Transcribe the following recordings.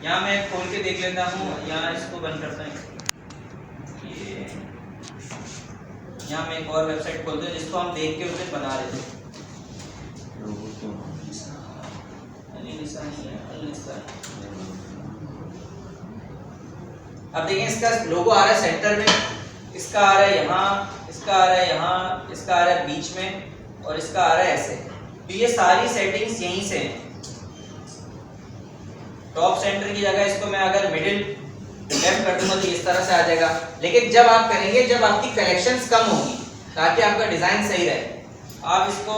यहाँ मैं खोल के देख लेता हूँ, यहाँ इसको बंद करता हूँ। ये यहाँ मैं एक और वेबसाइट खोलते हैं जिसको हम देख के उसे बना रहे थे। अब देखिए इसका लोगो आ रहा है सेंटर में, इसका आ रहा है यहाँ, इसका आ रहा है यहाँ, इसका आ रहा है बीच में और इसका आ रहा है ऐसे। तो ये सारी सेटिंग्स यहीं से हैं। टॉप सेंटर की जगह इसको मैं अगर मिडिल लेफ्ट कर दूंगा तो इस तरह से आ जाएगा। लेकिन जब आप करेंगे जब आपकी कलेक्शंस कम होंगी ताकि आपका डिजाइन सही रहे, आप इसको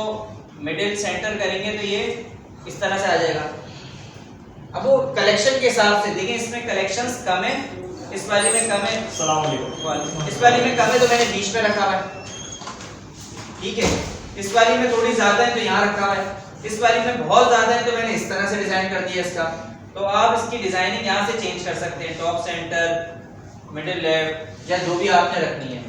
मिडिल सेंटर करेंगे तो ये इस तरह से आ जाएगा। अब वो कलेक्शन के हिसाब से देखिए, इसमें कलेक्शंस कम है, इस वाले में कम है, इस वाली में कम है तो मैंने बीच में रखा हुआ है, ठीक है। इस वाली में थोड़ी ज्यादा है तो यहाँ रखा हुआ है, इस वाली में बहुत ज्यादा है तो मैंने इस तरह से डिजाइन कर दिया इसका। तो आप इसकी डिजाइनिंग यहाँ से चेंज कर सकते हैं, टॉप सेंटर, मिडिल लेफ्ट या जो भी आपने रखनी है।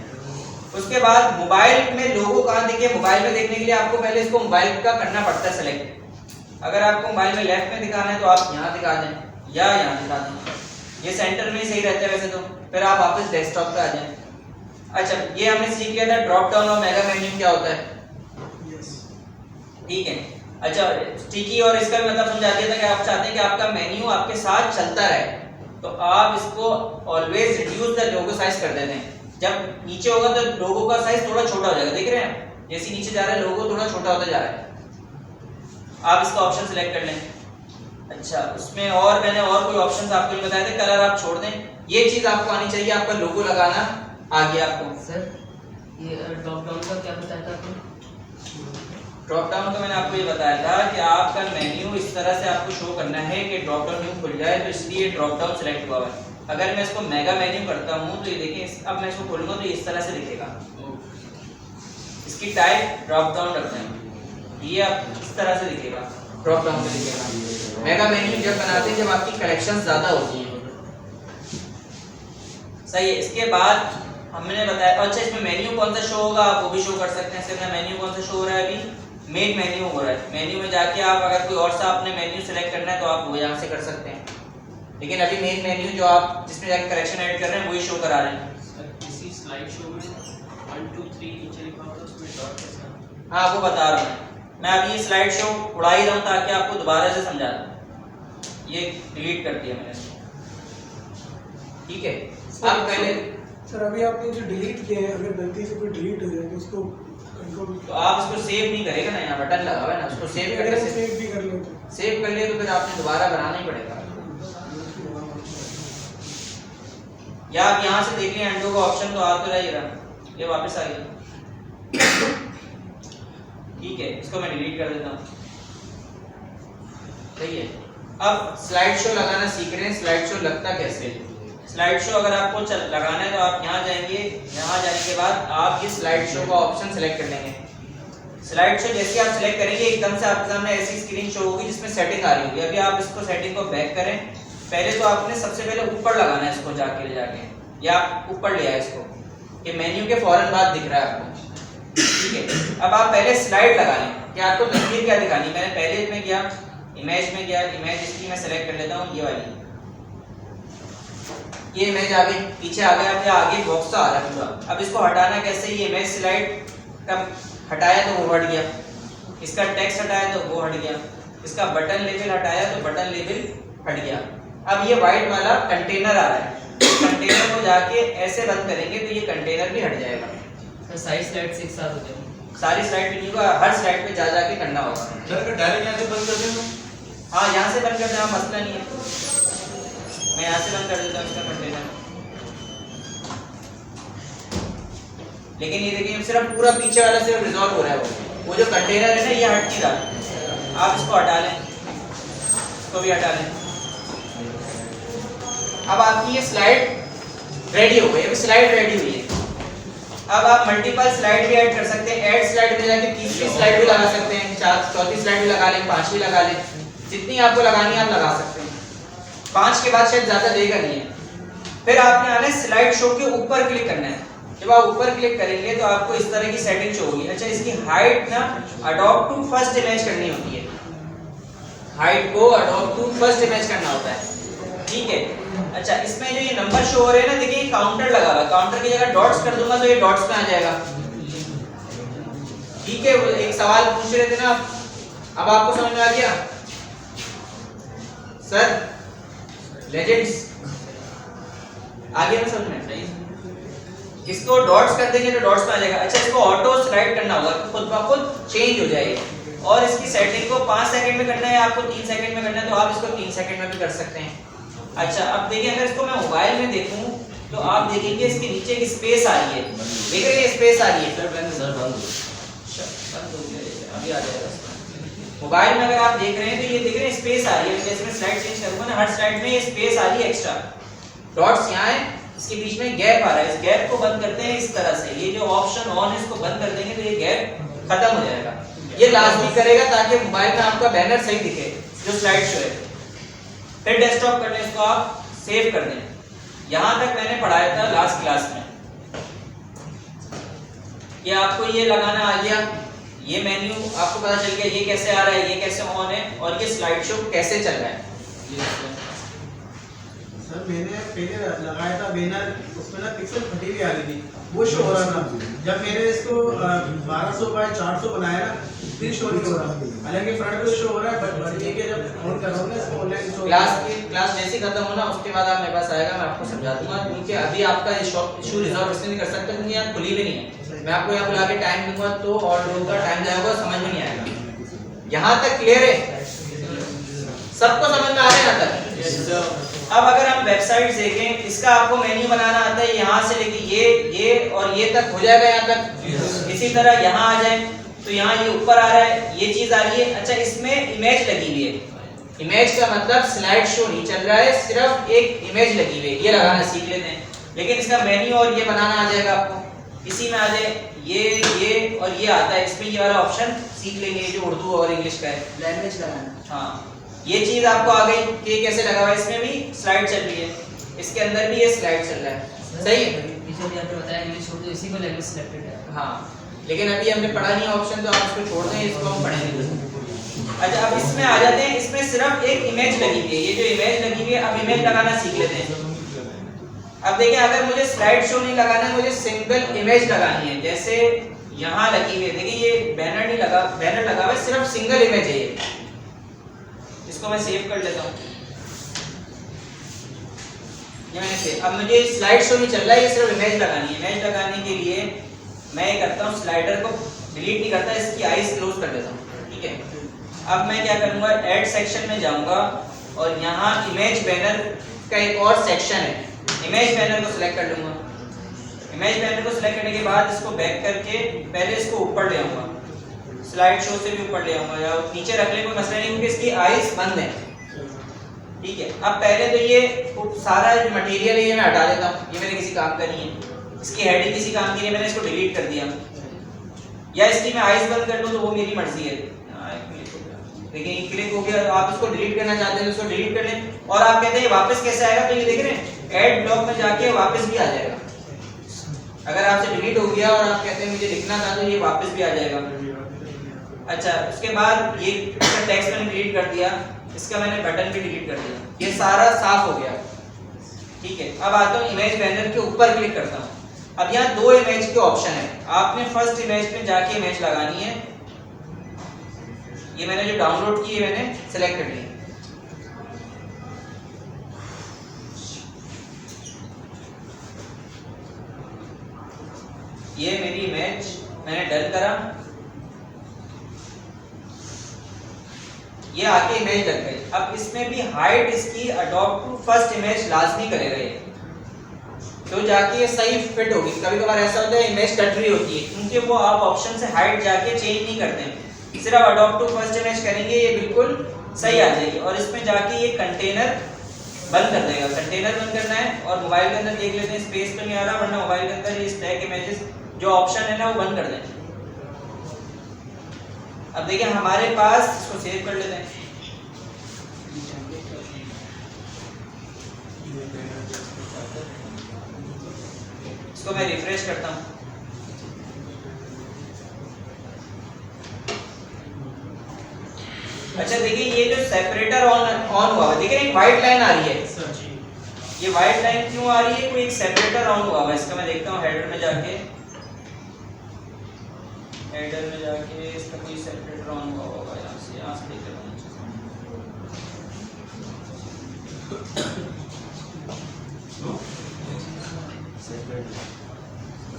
उसके बाद मोबाइल में लोगो कहाँ दिखे, मोबाइल में देखने के लिए आपको पहले इसको मोबाइल का करना पड़ता है सेलेक्ट। अगर आपको मोबाइल में लेफ्ट में दिखाना है तो आप यहाँ दिखा दें या यहाँ दिखा दें, ये सेंटर में ही सही रहता है वैसे तो। फिर आप वापस डेस्कटॉप पे आ जाएं। अच्छा, ये हमने सीख लिया था ड्रॉप डाउन और मेगा मेन्यू क्या होता है, ठीक है। अच्छा, स्टिकी और इसका भी मतलब समझा दिया था कि आप चाहते हैं कि आपका मेन्यू आपके साथ चलता रहे, तो आप इसको always reduce the logo size कर देते हैं। जब नीचे होगा तो लोगो का साइज थोड़ा छोटा हो जाएगा, देख रहे हैं जैसे नीचे जा रहा है लोगो थोड़ा छोटा होता जा रहा है। आप इसका ऑप्शन सिलेक्ट कर लें। अच्छा, उसमें और मैंने और कोई ऑप्शंस आपको नहीं बताए थे, कलर आप छोड़ दें। ये चीज आपको आनी चाहिए, आपका लोगो लगाना आ गया आपको। सर ये ड्रॉप डाउन का क्या बताया था आपने? ड्रॉप डाउन का मैंने आपको ये बताया था कि आपका मेन्यू इस तरह से आपको शो करना है कि ड्रॉप डाउन मेन्यू खुल जाए, तो इसलिए ड्रॉप डाउन सिलेक्ट हुआ है। अगर मैं इसको मेगा मेन्यू करता हूँ तो ये देखिए, अब मैं इसको खोलूंगा तो ये इस तरह से दिखेगा। इसकी टाइप ड्रॉप डाउन रखते हैं, ये आप इस तरह से दिखेगा, ड्रॉप डाउन पे दिखेगा। मेगा मेन्यू जब बनाते हैं जब आपकी कलेक्शंस ज्यादा होती हैं, सही है। इसके बाद हमने बताया, अच्छा इसमें मेन्यू कौन सा शो होगा आप वो भी शो कर सकते हैं। इसमें मेन्यू कौन सा शो हो रहा है, अभी मेन मेन्यू हो रहा है। मेन्यू में जाके आप अगर कोई और सा आपने मेन्यू सेलेक्ट करना है तो आप वो यहाँ से कर सकते हैं, लेकिन अभी मेन मेन्यू जो आप जिसमें जाके कलेक्शन ऐड कर रहे हैं वही शो करा रहे हैं। सर इसी स्लाइड शो में 1 2 3 नीचे लिखा होता है, उसमें डॉट कैसा? हाँ वो बता रहा हूँ मैं, अभी ये स्लाइड शो उड़ा ही रहा हूँ ताकि आपको दोबारा से समझा दूँ। ये डिलीट कर दिया मैंने, ठीक है। अब पहले सर अभी आपने जो डिलीट किया है, अगर गलती से कोई डिलीट हो जाए तो उसको कंट्रोल, तो आप इसको सेव नहीं करेगा ना, यहाँ बटन लगा हुआ है ना, उसको सेव करके सेव भी कर लो तो सेव कर लिया तो फिर आपने दोबारा बनाना ही पड़ेगा। या आप यहाँ से देख लिया अंडू का ऑप्शन तो आ तो रहा ही रहा, ये वापस आ गया, ठीक है। इसको मैं डिलीट कर देता हूँ, सही है। अब स्लाइड शो लगाना सीख रहे हैं। स्लाइड शो लगता कैसे है? स्लाइड शो अगर आपको लगाना है तो आप यहाँ जाएंगे, यहाँ जाने के बाद आप ये स्लाइड शो का ऑप्शन सेलेक्ट कर लेंगे। स्लाइड शो जैसे आप सेलेक्ट करेंगे एकदम से आपके सामने ऐसी स्क्रीन शो होगी जिसमें सेटिंग आ रही होगी। अभी आप इसको सेटिंग को बैक करें, पहले तो आपने सबसे पहले ऊपर लगाना है इसको, जाके ले जाके या आप ऊपर ले आए इसको, ये मेन्यू के फौरन बाद दिख रहा है आपको, ठीक है। अब आप पहले स्लाइड लगा लें कि आपको तस्वीर क्या दिखानी। मैंने पहले में गया, इमेज में गया, इमेज इसकी मैं सेलेक्ट कर लेता हूँ, ये वाली, ये इमेज आ गई, पीछे आ गया, फिर आगे बॉक्स तो आ रहा है पूरा। अब इसको हटाना कैसे, ये इमेज स्लाइड का हटाया तो वो हट गया, इसका टेक्स्ट हटाया तो वो हट गया, इसका बटन लेवल हटाया तो बटन लेवल हट गया। अब ये व्हाइट वाला कंटेनर आ रहा है, कंटेनर को जाके ऐसे बंद करेंगे तो ये कंटेनर भी हट जाएगा। सर सारी स्लाइड्स एक साथ हो जाएंगी? सारी स्लाइड भी नहीं होगा, हर स्लाइड पे जा जाके करना होगा। सर डायरेक्ट यहाँ से बंद कर दें? हाँ यहाँ से बंद कर देना, मसला नहीं है, मैं यहाँ से बंद कर देता हूँ इसका कंटेनर। लेकिन ये देखिए सिर्फ पूरा पीछे वाला सिर्फ रिजॉल्व हो रहा है, वो जो कंटेनर है ना ये हट नहीं रहा। आप इसको हटा लें, इसको भी हटा लें। अब आपकी ये स्लाइड रेडी हो गई, अभी स्लाइड रेडी हुई है। अब आप मल्टीपल स्लाइड भी ऐड कर सकते हैं, ऐड स्लाइड में जाके तीसरी स्लाइड भी लगा सकते हैं, चौथी स्लाइड भी लगा लें, पांचवी लगा लें, जितनी आपको लगानी है आप लगा सकते हैं। 5 के बाद शायद ज्यादा देगा नहीं है। फिर आपने आना है स्लाइड शो के ऊपर क्लिक करना है। जब आप ऊपर क्लिक करेंगे तो आपको इस तरह की सेटिंग शो होगी। अच्छा इसकी हाइट ना अडॉप्ट टू फर्स्ट इमेज करनी होती है, हाइट को अडॉप्ट टू फर्स्ट इमेज करना होता है, ठीक है। अच्छा, इसमें जो ये नंबर शो हो रहे हैं ना, देखिए काउंटर लगा हुआ है, काउंटर की जगह डॉट्स कर दूंगा तो ये डॉट्स में आ जाएगा। ठीक है, वो एक सवाल पूछ रहे थे ना, अब आपको समझ में आ गया सर? लेजेंड्स आ गया ना समझ में? इसको डॉट्स कर देंगे तो डॉट्स में आ जाएगा। अच्छा, इसको ऑटो स्लाइड करना होगा तो खुद ब खुद चेंज हो जाएगी, और इसकी सेटिंग को 5 सेकंड में करना है, आपको 3 सेकंड में करना है तो आप इसको 3 सेकंड में भी कर सकते हैं। अच्छा, अब देखिए अगर इसको मैं मोबाइल में देखूं तो आप देखेंगे इसके नीचे एक स्पेस आ रही है, देख रहे हैं स्पेस आ रही है, सर बंद बंद हो गया, अभी आ जाएगा। मोबाइल में अगर आप देख रहे हैं तो ये देख रहे हैं स्पेस आ रही है, जैसे मैं स्लाइड चेंज करूंगा ना, हर स्लाइड में ये स्पेस आ रही है एक्स्ट्रा, डॉट्स यहाँ है, इसके बीच में गैप आ रहा है, इस गैप को बंद करते हैं इस तरह से, ये जो ऑप्शन ऑन है इसको बंद कर देंगे तो ये गैप खत्म हो जाएगा। ये लाजमी करेगा ताकि मोबाइल में आपका बैनर सही दिखे जो स्लाइड शो है। फिर डेस्कटॉप कर लें, इसको आप सेव कर दें। यहां तक मैंने पढ़ाया था लास्ट क्लास में कि आपको ये लगाना आ गया, ये मेन्यू आपको पता चल गया, ये कैसे आ रहा है, ये कैसे ऑन है, और ये स्लाइड शो कैसे चल रहा है। सर मैंने पहले लगाया था बैनर, उसमें ना पिक्सल फटी हुई आ रही थी, वो शो हो रहा था। जब मैंने इसको 1200 बाय 400 बनाया ना, फिर शो नहीं हो रहा, हालांकि फ्रंट पे शो हो रहा है, बट ये कि जब ऑन कर रहा हूं ना इसको ऑनलाइन शो। क्लास जैसे खत्म होना उसके बाद आप मेरे पास आएगा, मैं आपको समझा दूंगा, क्योंकि अभी आपका ये इशू रिजॉल्व इसलिए नहीं कर सकता क्योंकि यहाँ खुली भी नहीं है। मैं आपको यहाँ बुला के टाइम दूंगा तो और लोगों का टाइम जाएगा, समझ में नहीं आएगा। यहाँ तक क्लियर है? सबको समझ में आ रहा है यहाँ तक? अब अगर हम वेबसाइट देखें, इसका आपको मेन्यू बनाना आता है, यहाँ से लेके ये और ये तक हो जाएगा यहाँ तक। इसी तरह यहाँ आ जाए तो यहाँ ये ऊपर आ रहा है, ये चीज आ रही है। अच्छा, इसमें इमेज लगी हुई है, इमेज का मतलब स्लाइड शो नहीं चल रहा है, सिर्फ एक इमेज लगी हुई है, ये लगाना सीख लेते हैं। लेकिन इसका मेन्यू और ये बनाना आ जाएगा आपको, इसी में आ जाए ये और ये आता है, इसमें ये वाला ऑप्शन सीख लेंगे जो उर्दू और इंग्लिश का है, लैंग्वेज लगाना। हाँ, ये चीज आपको आ गई कि ये कैसे लगा हुआ है, इसमें भी स्लाइड चल रही है, इसके अंदर भी ये स्लाइड चल रहा है, सही है? पीछे भी आपने बताया इंग्लिश उर्दू इसी को लैंग्वेज सिलेक्टेड है। हाँ, लेकिन अभी हमने पढ़ा नहीं ऑप्शन, तो आप इसको छोड़ दें, इसको हम पढ़ेंगे। अच्छा, अब इसमें आ जाते हैं, इसमें सिर्फ एक इमेज लगी हुई है, ये जो इमेज लगी हुई है, अब इमेज लगाना सीख लेते हैं। अब देखिए, अगर मुझे स्लाइड शो नहीं लगाना है, मुझे सिंगल इमेज लगानी है, जैसे यहाँ लगी हुई है, देखिए ये बैनर नहीं लगा, बैनर लगा हुआ है, सिर्फ सिंगल इमेज है ये। इसको मैं सेव कर लेता हूँ, ये मैंने सेव। अब मुझे स्लाइड शो नहीं चल रहा है, ये सिर्फ इमेज लगानी है। इमेज लगाने के लिए मैं ये करता हूँ, स्लाइडर को डिलीट नहीं करता, इसकी आईज क्लोज कर देता हूँ, ठीक है। अब मैं क्या करूँगा, ऐड सेक्शन में जाऊँगा और यहाँ इमेज बैनर का एक और सेक्शन है, इमेज बैनर को सिलेक्ट कर लूँगा। इमेज बैनर को सिलेक्ट करने के बाद इसको बैक करके पहले इसको ऊपर ले आऊँगा, स्लाइड शो से भी ऊपर ले आऊंगा, या नीचे रख ले कोई मसला नहीं, क्योंकि इसकी आईज बंद है, ठीक है। अब पहले तो ये सारा जो मटेरियल है ये मैं हटा देता हूँ, ये मेरे किसी काम का नहीं है, इसकी हेडिंग किसी काम की नहीं, मैंने इसको डिलीट कर दिया, या इसकी मैं आईज बंद कर लूँ तो वो मेरी मर्जी है। देखिए क्लिक हो गया, आप इसको डिलीट करना चाहते हैं तो इसको डिलीट कर लें। और आप कहते हैं वापस कैसे आएगा, तो ये देख रहे हैं ऐड ब्लॉक में जाके वापस भी आ जाएगा। अगर आपसे डिलीट हो गया और आप कहते हैं मुझे लिखना था, तो ये वापस भी आ जाएगा। अच्छा, उसके बाद ये टेक्स्ट मैंने डिलीट कर दिया, इसका मैंने बटन भी डिलीट कर दिया, ये सारा साफ हो गया, ठीक है। अब आता हूँ इमेज बैनर के ऊपर क्लिक करता हूँ। अब यहाँ दो इमेज के ऑप्शन है, आपने फर्स्ट इमेज में जाके इमेज लगानी है, ये मैंने जो डाउनलोड की है मैंने सेलेक्ट कर ली, ये मेरी इमेज मैंने डन करा, ये आके इमेज लग गई। अब इसमें भी हाइट इसकी अडॉप्ट टू फर्स्ट इमेज लाजमी करेगा ये, तो जाके ये सही फिट होगी। कभी कभार ऐसा होता है इमेज कट रही होती है, क्योंकि वो आप ऑप्शन से हाइट जाके चेंज नहीं करते हैं, सिर्फ अडॉप्ट टू फर्स्ट इमेज करेंगे, ये बिल्कुल सही आ जाएगी। और इसमें जाके ये कंटेनर बंद कर देगा, कंटेनर बंद करना है। और मोबाइल के अंदर देख लेते हैं, स्पेस तो नहीं आ रहा, वरना मोबाइल के अंदर ये स्टैक इमेजेस जो ऑप्शन है ना वो बंद कर दें। अब देखिए हमारे पास, इसको सेव कर लेते हैं, इसको मैं रिफ्रेश करता हूँ। अच्छा देखिए, ये जो सेपरेटर ऑन हुआ है, देखिए एक व्हाइट लाइन आ रही है, ये वाइट लाइन क्यों आ रही है? कोई एक सेपरेटर ऑन हुआ है इसका। मैं देखता हूँ हेडर में जाके, इसका कोई सेपरेटर ऑन हुआ होगा। यहाँ से देख लेता हूँ।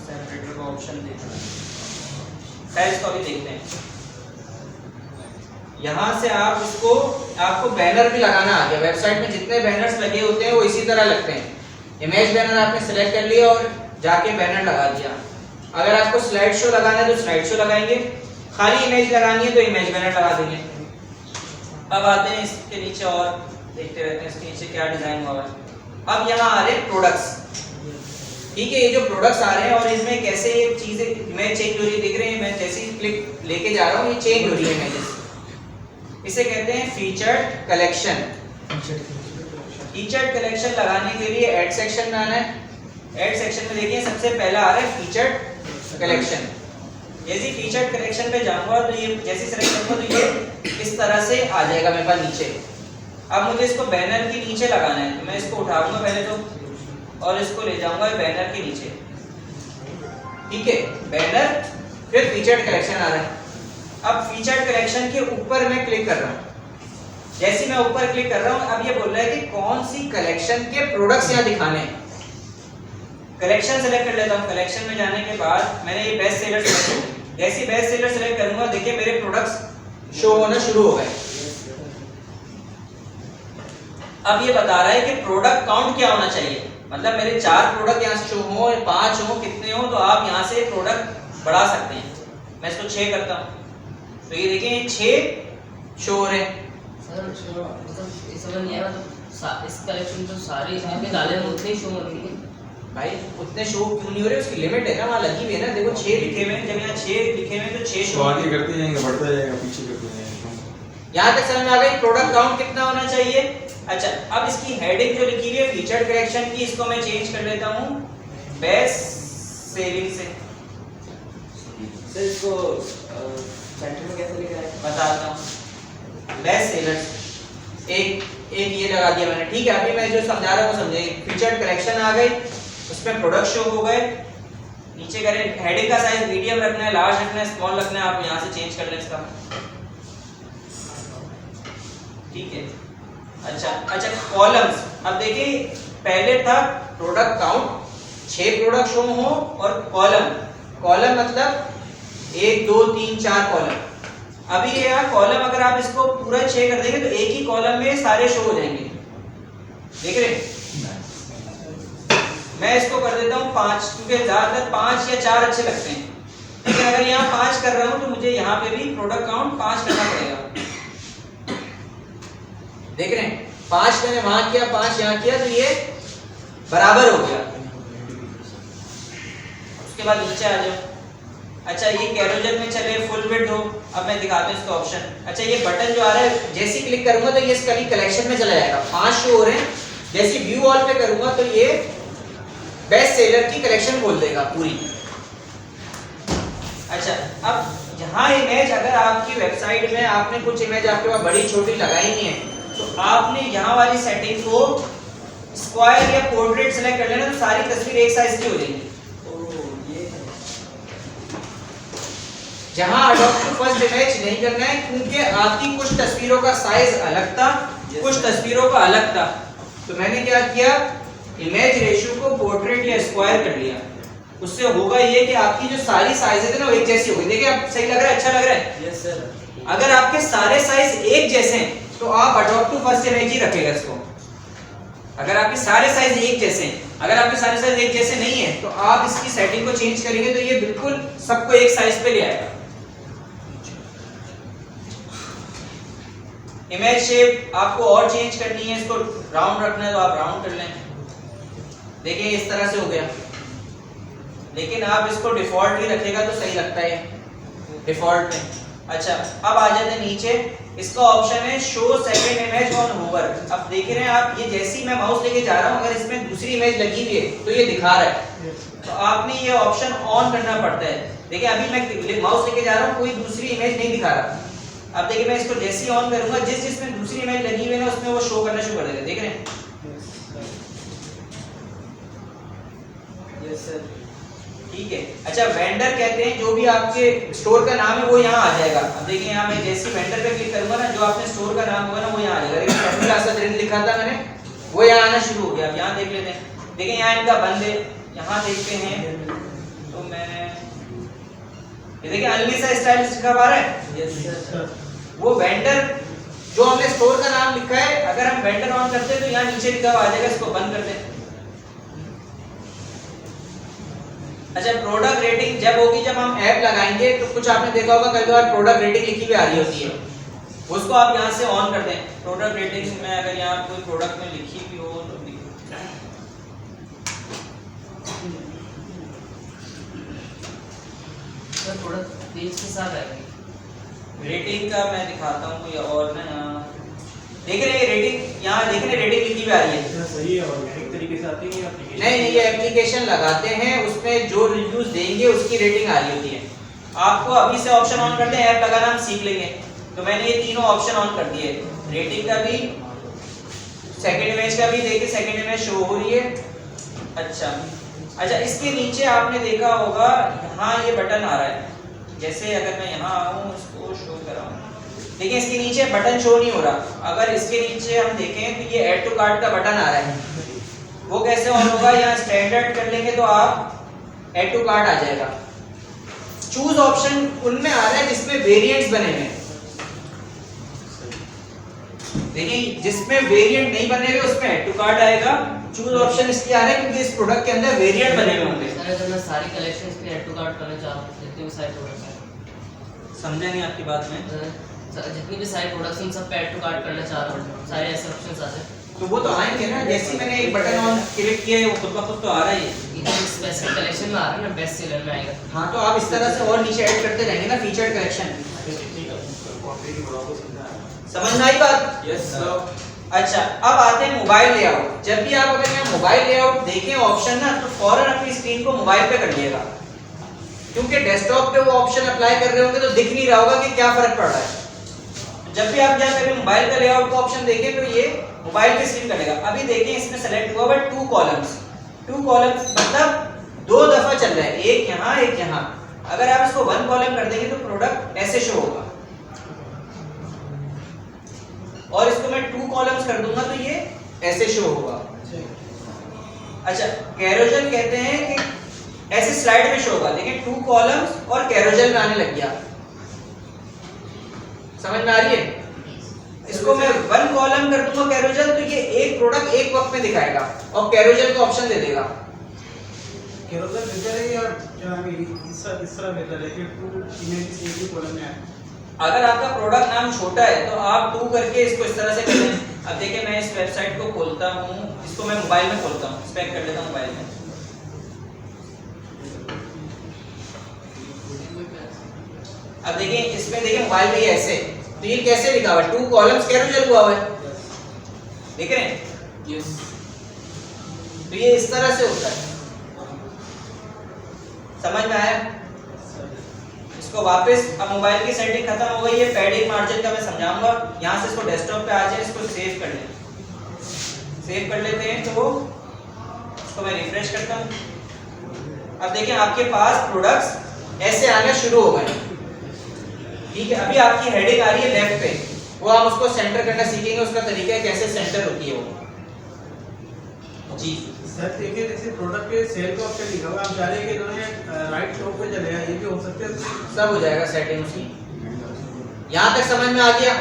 सेपरेटर का ऑप्शन देखना है, खैर इसको अभी देखते हैं। यहाँ से आप इसको, आपको बैनर भी लगाना आ गया। वेबसाइट में जितने बैनर्स लगे होते हैं वो इसी तरह लगते हैं। इमेज बैनर आपने सेलेक्ट कर लिया और जाके बैनर लगा दिया। अगर आपको स्लाइड शो लगाना है तो स्लाइड शो लगाएंगे, खाली इमेज लगानी है तो इमेज बैनर लगा देंगे। अब आते हैं इसके नीचे और देखते रहते हैं इसके नीचे क्या डिजाइन हुआ है। अब यहाँ आ रहे हैं प्रोडक्ट्स, ठीक है। ये जो प्रोडक्ट्स आ रहे हैं और इसमें कैसे ये चीजें इमेज चेंज हो रही है, देख रहे हैं। मैं जैसे ही क्लिक लेके जा रहा हूँ ये चेंज हो रही है इमेजेस। इसे कहते हैं फीचर्ड कलेक्शन। फीचर्ड कलेक्शन लगाने के लिए ऐड सेक्शन में आना है। ऐड सेक्शन में देखिए सबसे पहला आ रहा है फीचर्ड कलेक्शन। जैसे फीचर्ड कलेक्शन पे जाऊंगा तो ये जैसे सेलेक्ट करूंगा तो ये इस तरह से आ जाएगा मेरे पास नीचे। अब मुझे इसको बैनर के नीचे लगाना है तो मैं इसको उठाऊंगा पहले तो और इसको ले जाऊंगा बैनर के नीचे, ठीक है। बैनर फिर फीचर्ड कलेक्शन आ रहा है। अब फीचर्ड कलेक्शन के ऊपर मैं क्लिक कर रहा हूँ। जैसे मैं ऊपर क्लिक कर रहा हूँ अब ये बोल रहा है कि कौन सी कलेक्शन के प्रोडक्ट्स यहाँ दिखाने हैं। कलेक्शन सेलेक्ट कर लेता हूँ। कलेक्शन में जाने के बाद मैंने ये बेस्ट सेलर सेलेक्ट कर लिया। जैसे ही बेस्ट सेलर सेलेक्ट करूंगा देखिए मेरे प्रोडक्ट्स शो होना शुरू हो गए। अब ये बता रहा है कि प्रोडक्ट काउंट क्या होना चाहिए, मतलब मेरे 4 प्रोडक्ट यहाँ शो हो, 5 हो, कितने हो, तो आप यहाँ से प्रोडक्ट बढ़ा सकते हैं। मैं इसको 6 करता हूँ तो ये देखिए 6 शो हो रहे हैं। सर मतलब इस समझ नहीं आया, मतलब इस कलेक्शन तो सारी जितने डाले हैं उतने ही शो हो रही है भाई। उतने शो क्यों नहीं हो रहे, उसकी लिमिट है ना, वहाँ लगी हुई है ना। देखो 6 लिखे हुए हैं, जब यहाँ 6 लिखे हुए हैं तो 6 शो आगे करते जाएंगे, बढ़ता जाएगा, पीछे करते जाएंगे। यहाँ तक समझ में आ गई प्रोडक्ट काउंट कितना होना चाहिए। अच्छा अब इसकी हेडिंग जो लिखी हुई है फीचर्ड कलेक्शन की, इसको मैं चेंज कर लेता हूँ बेस्ट सेलिंग से। सर इसको सेंटर में कैसे लिखा है बताता हूँ। बेस्ट सेलर्स एक ये लगा दिया मैंने, ठीक है। अभी मैं जो समझा रहा हूँ वो समझे। फीचर्ड कलेक्शन आ गई, उसमें प्रोडक्ट शो हो गए। नीचे करें हेडिंग का साइज मीडियम रखना है, लार्ज रखना है, स्मॉल रखना है, आप यहाँ से चेंज कर लें इसका, ठीक है। अच्छा कॉलम्स, अब देखिए पहले था प्रोडक्ट काउंट, 6 प्रोडक्ट शो हो, और कॉलम मतलब 1 2 3 4 कॉलम। अभी ये यार कॉलम अगर आप इसको पूरा 6 कर देंगे तो एक ही कॉलम में सारे शो हो जाएंगे, देख रहे हैं। मैं इसको कर देता हूँ 5, क्योंकि ज्यादातर 5 या 4 अच्छे लगते हैं। लेकिन अगर यहाँ 5 कर रहा हूँ तो मुझे यहाँ पे भी प्रोडक्ट काउंट 5 करना पड़ेगा, देख रहे हैं। 5 मैंने वहां किया, 5 यहाँ किया, तो ये बराबर हो गया। उसके बाद नीचे आ जाओ। अच्छा ये कैरोजल में चले फुल विड्थ हो। अब मैं दिखाता हूँ इसका ऑप्शन। अच्छा ये बटन जो आ रहा है जैसे क्लिक करूंगा तो ये इसका कलेक्शन में चला जाएगा, 5 शो हो रहे हैं। जैसे व्यू ऑल पे करूंगा तो ये बेस्ट सेलर की कलेक्शन खोल देगा पूरी। अच्छा अब जहाँ इमेज, अगर आपकी वेबसाइट में आपने कुछ इमेज आपके पास बड़ी छोटी लगाई नहीं है तो आपने यहाँ वाली सेटिंग को स्क्वायर या पोर्ट्रेट सेलेक्ट कर लेना, तो सारी तस्वीर एक साइज की हो जाएगी। जहां अडॉप्ट टू फर्स्ट इमेज नहीं करना है, क्योंकि आपकी कुछ तस्वीरों का साइज अलग था, कुछ तस्वीरों का अलग था। तो मैंने क्या किया, इमेज रेशियो को पोर्ट्रेट या स्क्वायर कर लिया। उससे होगा ये कि आपकी जो सारी साइजेस है ना वो एक जैसी होगी। देखिए आप सही लग रहा है, अच्छा लग रहा है। Yes sir. अगर आपके सारे साइज एक जैसे हैं तो आप अडॉप्ट टू फर्स्ट इमेज ही रखेगा इसको। अगर आपके सारे साइज एक जैसे हैं, अगर आपके सारे साइज एक जैसे नहीं है तो आप इसकी सेटिंग को चेंज करेंगे तो ये बिल्कुल सबको एक साइज पे ले आएगा। इमेज शेप आपको और चेंज करनी है, इसको राउंड रखना है तो आप राउंड कर लें। देखिए इस तरह से हो गया, लेकिन आप इसको डिफॉल्ट भी रखेगा तो सही लगता है डिफॉल्ट में। अच्छा अब आ जाते हैं नीचे, इसका ऑप्शन है show second image on hover. अब देख रहे हैं आप, ये जैसे ही मैं माउस लेके जा रहा हूँ अगर इसमें दूसरी इमेज लगी हुई है तो ये दिखा रहा है, तो आपने ये ऑप्शन ऑन करना पड़ता है। देखिए अभी मैं माउस लेके जा रहा हूँ, कोई दूसरी इमेज नहीं दिखा रहा। अब देखिए मैं इसको जैसे ही ऑन करूंगा, जिसमें दूसरी इमेज लगी हुई है ना उसमें वो शो करना शुरू कर देगा, देख रहे हैं। Yes sir. ठीक है। अच्छा, वेंडर कहते हैं जो भी आपके स्टोर का नाम है वो यहाँ आ जाएगा। अब देखिए यहाँ मैं जैसे वेंडर पे क्लिक करूंगा ना, जो आपने स्टोर का नाम होगा ना वो यहाँ आ जाएगा। देखिए कैपिटल असद रेंज लिखा था मैंने, वो यहाँ आना शुरू हो गया। अब यहाँ देख लेते हैं, देखिए यहाँ इनका बंद है, यहाँ देखते हैं तो मैं ये देखिए अनलिसा स्टाइल लिखा हुआ है। Yes sir. वो वेंडर जो हमने स्टोर का नाम लिखा है, अगर हम वेंडर ऑन करते हैं तो यहाँ नीचे लिखा हुआ आ जाएगा, इसको बंद कर दें। अच्छा, प्रोडक्ट रेटिंग जब होगी जब हम ऐप लगाएंगे तो कुछ आपने देखा होगा कई बार प्रोडक्ट रेटिंग लिखी हुई आ रही होती है, उसको आप यहाँ से ऑन कर दें। प्रोडक्ट रेटिंग में अगर यहाँ कोई प्रोडक्ट में लिखी हुई हो तो सर प्रोडक्ट पेज के साथ आएगी। रेटिंग का मैं दिखाता हूँ कोई और ना। यहाँ देख रहे हैं रेटिंग, यहाँ देख रहे हैं रेटिंग लिखी हुई आ रही है। सही है, ऑर्गेनिक तरीके से आती है एप्लीकेशन। नहीं, ये एप्लीकेशन लगाते हैं, उसमें जो रिव्यूज देंगे उसकी रेटिंग आ रही होती है। आपको अभी से ऑप्शन ऑन करते हैं, ऐप लगाना हम सीख लेंगे। तो मैंने ये तीनों ऑप्शन ऑन कर दिए, रेटिंग का भी, सेकंड इमेज का भी। देखिए सेकंड इमेज शो हो रही है। अच्छा, इसके नीचे आपने देखा होगा यहाँ ये बटन आ रहा है। जैसे अगर मैं यहाँ आऊँ, इसको शो कराऊँ, देखिए इसके नीचे बटन शो नहीं हो रहा। अगर इसके नीचे हम देखें तो ये ऐड टू कार्ट का बटन आ रहा है, वो कैसे ऑन होगा? यहाँ स्टैंडर्ड कर लेंगे तो आप ऐड टू कार्ट आ जाएगा। चूज ऑप्शन उनमें आ रहा है जिसमें वेरिएंट्स बने हुए हैं। देखिए जिसमें वेरिएंट नहीं बने हुए उसमें ऐड टू कार्ट आएगा। चूज ऑप्शन इसलिए आ रहा है क्योंकि इस प्रोडक्ट के अंदर वेरिएंट बने हुए होंगे। सर तो मैं सारी कलेक्शंस पे ऐड टू कार्ट करना चाह रहा हूँ, जितने भी सारे प्रोडक्ट्स हैं। समझे नहीं आपकी बात में? जितनी भी सारी प्रोडक्ट्स इन सब पे ऐड टू कार्ट करना चाह रहा हूँ, सारे ऐसे ऑप्शंस आ जाए। तो वो तो आएंगे ना, जैसे ही मैंने एक बटन ऑन क्लिक किया है वो खुद ब खुद तो आ रहा ही है। स्पेसिफिक कलेक्शन में आ रहा है ना, बेस्ट सेलर में आएगा। हाँ, तो आप इस तरह से और नीचे ऐड करते रहेंगे ना, फीचर्ड कलेक्शन। समझ में आई बात? Yes sir. अच्छा, अब आते हैं मोबाइल लेआउट। जब भी आप अगर यहाँ मोबाइल लेआउट देखें ऑप्शन ना, तो फौरन अपनी स्क्रीन को मोबाइल पे कर लिएगा, क्योंकि डेस्कटॉप पे वो ऑप्शन अप्लाई कर रहे होंगे तो दिख नहीं रहा होगा कि क्या फर्क पड़ रहा है। जब भी आप यहाँ पे मोबाइल का लेआउट का ऑप्शन देखें तो ये मोबाइल पे स्क्रीन करेगा। अभी देखें इसमें सेलेक्ट हुआ है 2 कॉलम्स। 2 कॉलम्स मतलब 2 दफा चल रहा है, एक यहाँ एक यहाँ। अगर आप इसको 1 कॉलम कर देंगे तो प्रोडक्ट ऐसे शो होगा, और इसको मैं 2 कॉलम्स कर दूंगा तो ये ऐसे शो होगा। अच्छा, कैरोजल कहते हैं कि ऐसे स्लाइड में शो होगा, लेकिन 2 कॉलम्स और कैरोजल में आने लग गया। समझ में आ रही है? इसको मैं 1 कॉलम कर दूंगा कैरोजल तो ये एक प्रोडक्ट एक वक्त में दिखाएगा और कैरोजल का ऑप्शन दे देगा। कैरोसेल बेहतर है या क्या नाम है इस तरह बेहतर है कि 2 इमेजेस एक ही कॉलम में आए? अगर आपका प्रोडक्ट नाम छोटा है तो आप 2 करके इसको इस तरह से कर लें। अब देखिए मैं इस वेबसाइट को खोलता हूँ, इसको मैं मोबाइल में खोलता हूँ, स्पेक कर लेता हूँ मोबाइल में। अब देखिए इसमें देखिए मोबाइल में ये ऐसे, तो ये कैसे लिखा हुआ है? 2 कॉलम्स कैरोसेल हुआ है, देख रहे हैं? यस। तो ये इस तरह से होता है। समझ में आया? इसको वापस, अब मोबाइल की सेटिंग खत्म हो गई है, पैडिंग मार्जिन का मैं समझाऊंगा। यहाँ से इसको डेस्कटॉप पे आ जाए, इसको सेव कर लें। सेव कर लेते हैं तो इसको मैं रिफ्रेश करता हूँ। अब देखिए आपके पास प्रोडक्ट्स ऐसे आना शुरू हो गए। ठीक है, अभी आपकी हेडिंग आ रही है लेफ्ट पे, वो हम उसको सेंटर करना सीखेंगे, उसका तरीका है कैसे सेंटर होती है वो। जी सर देखिए जैसे प्रोडक्ट पे सेल का ऑप्शन लिखा हुआ है, आप चाह रहे हैं कि इन्होंने राइट शो पे चलेगा, ये भी हो सकता है उसमें? सब हो जाएगा सेटिंग उसकी। यहाँ तक समझ में आ गया?